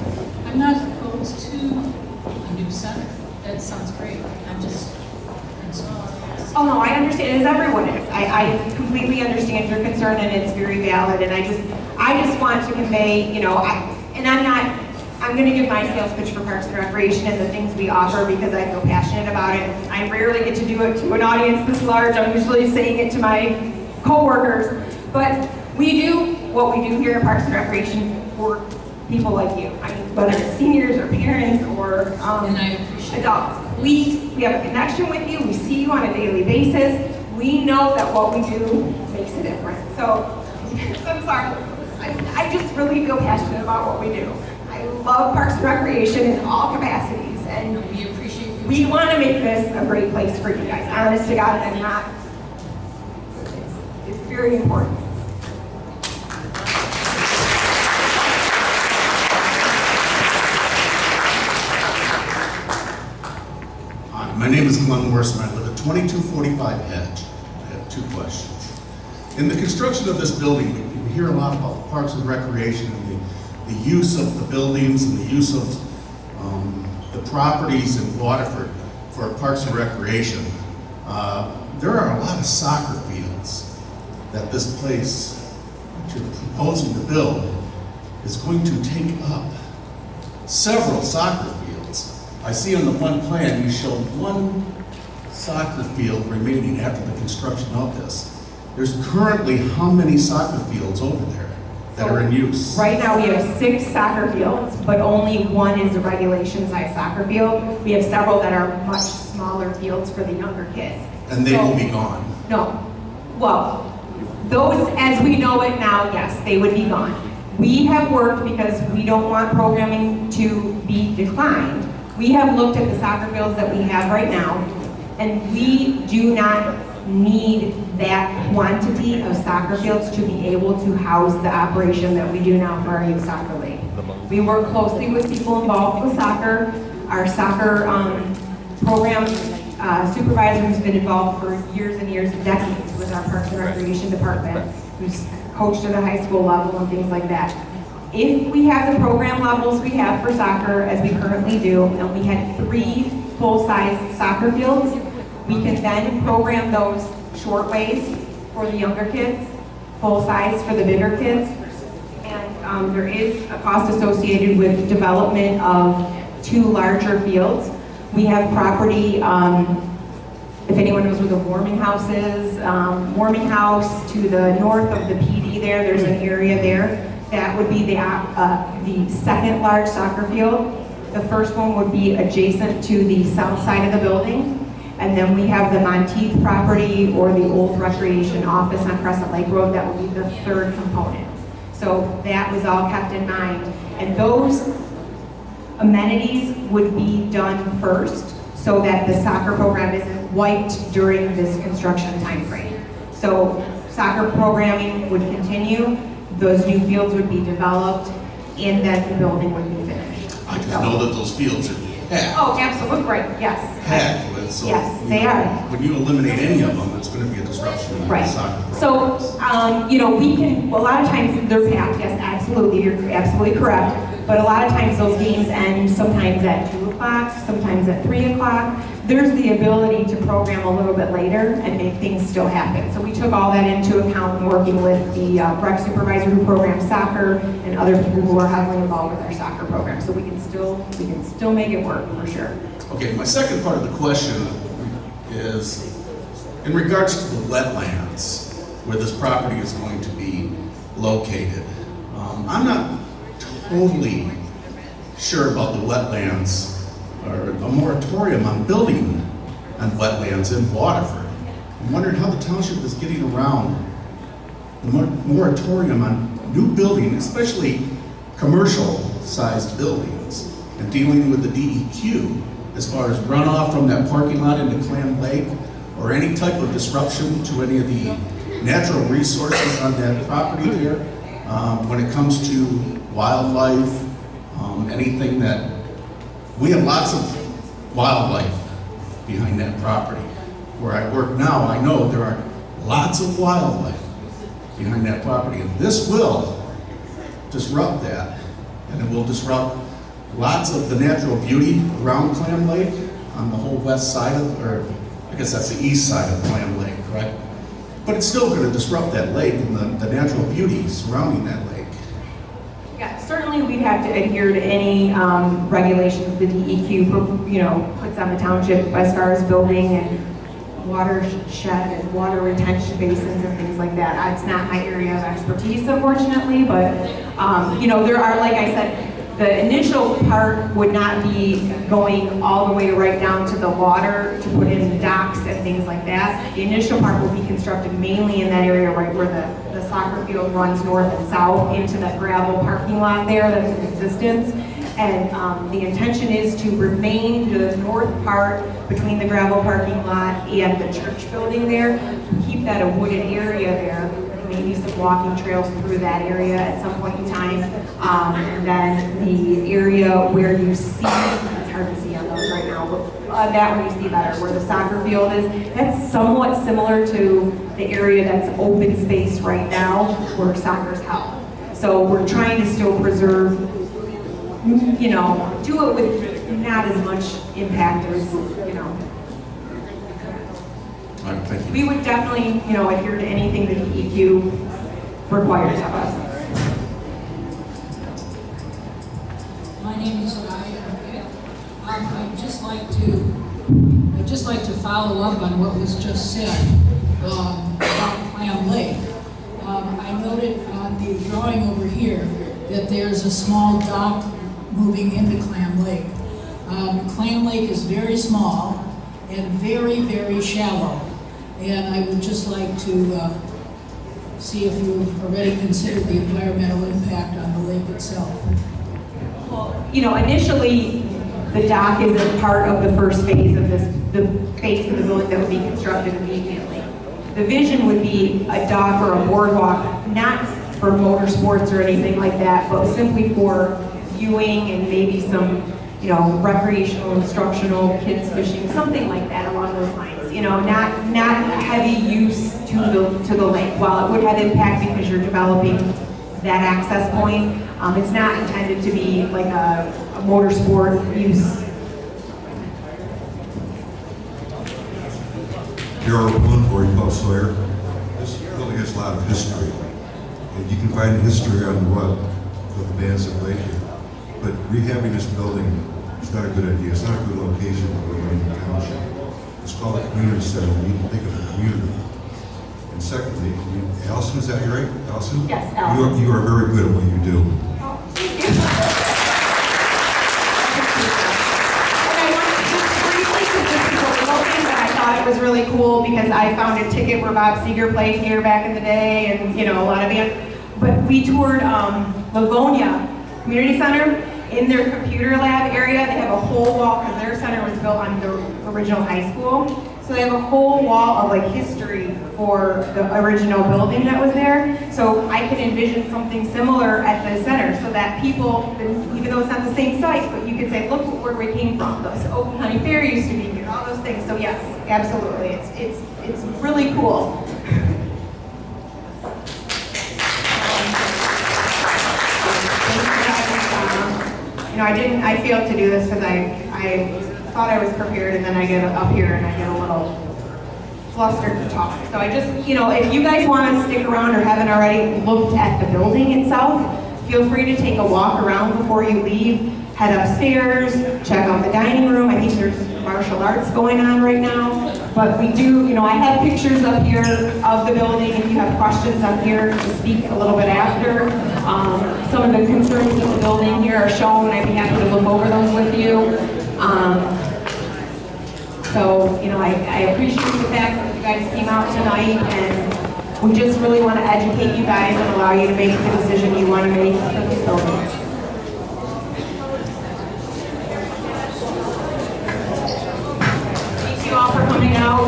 I'm not opposed to a new new center. That sounds great. I'm just, Oh, no, I understand, as everyone is. I completely understand your concern, and it's very valid, and I just want to convey, you know, I'm gonna give my sales pitch for Parks and Recreation and the things we offer because I feel passionate about it. I rarely get to do it to an audience this large. I'm usually saying it to my coworkers, but we do what we do here at Parks and Recreation for people like you. I mean, whether it's seniors or parents or and I appreciate adults. We have a connection with you. We see you on a daily basis. We know that what we do makes a difference. So, I'm sorry. I just really feel passionate about what we do. I love Parks and Recreation in all capacities, and we appreciate you. We want to make this a great place for you guys. Honest to God, I'm not. It's very important. My name is Glenn Worson. I live at 2245 Hedge. I have two questions. In the construction of this building, we hear a lot about Parks and Recreation and the use of the buildings and the use of the properties in Waterford for Parks and Recreation. There are a lot of soccer fields that this place that you're proposing to build is going to take up. Several soccer fields. I see on the one plan you showed one soccer field remaining after the construction of this. There's currently how many soccer fields over there that are in use? Right now we have 6 soccer fields, but only one is a regulation size soccer field. We have several that are much smaller fields for the younger kids. And they will be gone? No. Well, those as we know it now, yes, they would be gone. We have worked because we don't want programming to be declined. We have looked at the soccer fields that we have right now, and we do not need that quantity of soccer fields to be able to house the operation that we do now for our youth soccer league. We work closely with people involved with soccer. Our soccer program supervisor who's been involved for years and years, decades with our Parks and Recreation department, who's coached at the high school level and things like that. If we have the program levels we have for soccer, as we currently do, and we had 3 full-size soccer fields, we can then program those short ways for the younger kids, full-size for the bigger kids, and there is a cost associated with development of 2 larger fields. We have property, if anyone knows where the warming house is, warming house to the north of the PD there's an area there. That would be the second large soccer field. The first one would be adjacent to the south side of the building. And then we have the Monteith property or the old recreation office on Crescent Lake Road. That would be the third component. So that was all kept in mind. And those amenities would be done first so that the soccer program isn't wiped during this construction time frame. So soccer programming would continue. Those new fields would be developed, and then the building would be finished. I just know that those fields are packed. Oh, absolutely, right, yes. Packed with, so yes, they are. When you eliminate any of them, it's going to be a disruption in the soccer program. So, we can, a lot of times they're packed, yes, absolutely, you're absolutely correct. But a lot of times those games end sometimes at 2 o'clock, sometimes at 3 o'clock. There's the ability to program a little bit later and make things still happen. So we took all that into account in working with the rec supervisor who programs soccer and other people who are heavily involved with our soccer program. So we can still make it work for sure. Okay, my second part of the question is in regards to the wetlands where this property is going to be located. I'm not totally sure about the wetlands or a moratorium on building on wetlands in Waterford. I'm wondering how the township is getting around the moratorium on new building, especially commercial-sized buildings, and dealing with the DEQ as far as runoff from that parking lot into Clam Lake or any type of disruption to any of the natural resources on that property there when it comes to wildlife, anything that we have lots of wildlife behind that property. Where I work now, I know there are lots of wildlife behind that property, and this will disrupt that, and it will disrupt lots of the natural beauty around Clam Lake on the whole west side of, or I guess that's the east side of Clam Lake, correct? But it's still going to disrupt that lake and the natural beauty surrounding that lake. Yeah, certainly we'd have to adhere to any regulations the DEQ, puts on the township as far as building and watershed and water retention basins and things like that. It's not my area of expertise, unfortunately, but there are, like I said, the initial part would not be going all the way right down to the water to put in docks and things like that. The initial part will be constructed mainly in that area right where the soccer field runs north and south into that gravel parking lot there that's in existence. And the intention is to remain to the north part between the gravel parking lot and the church building there, keep that a wooded area there, maybe some walking trails through that area at some point in time. And then the area where you see, it's hard to see on those right now, but that one you see better, where the soccer field is, that's somewhat similar to the area that's open space right now where soccer's held. So we're trying to still preserve, do it with not as much impact as, All right, thank you. We would definitely, adhere to anything that the EQ requires of us. My name is Guy. I'd just like to follow up on what was just said about Clam Lake. I noted on the drawing over here that there's a small dock moving into Clam Lake. Clam Lake is very small and very, very shallow. And I would just like to see if you've already considered the environmental impact on the lake itself. Well, initially, the dock isn't part of the first phase of the phase of the building that would be constructed immediately. The vision would be a dock or a boardwalk, not for motorsports or anything like that, but simply for viewing and maybe some, recreational, instructional, kids fishing, something like that along those lines. Not heavy use to the lake. While it would have impact because you're developing that access point, it's not intended to be like a motorsport use. Darrell Boone, Paul Sawyer. This building has a lot of history, and you can find the history on the web of the bands that played here. But rehabbing this building is not a good idea. It's not a good location for the township. It's called a community center. We need to think of the community. And secondly, Allison, is that right? Allison? Yes, Allison. You are very good at what you do. It was really cool because I found a ticket where Bob Seger played here back in the day, and a lot of bands. But we toured Livonia Community Center. In their computer lab area, they have a whole wall because their center was built on the original high school. So they have a whole wall of history for the original building that was there. So I could envision something similar at the center, so that people, even though it's not the same site, but you could say, look where we came from. The Oakland County Fair used to be here, all those things. So yes, absolutely, it's really cool. I failed to do this because I thought I was prepared, and then I get up here and I get a little flustered to talk. So I just, if you guys want to stick around or haven't already looked at the building itself, feel free to take a walk around before you leave. Head upstairs, check out the dining room. I think there's martial arts going on right now. But we do, I have pictures up here of the building. If you have questions up here, to speak a little bit after. Some of the concerns with the building here are shown. I'd be happy to look over those with you. I appreciate the fact that you guys came out tonight, and we just really want to educate you guys and allow you to make the decision you want to make for this building. Thank you all for coming out.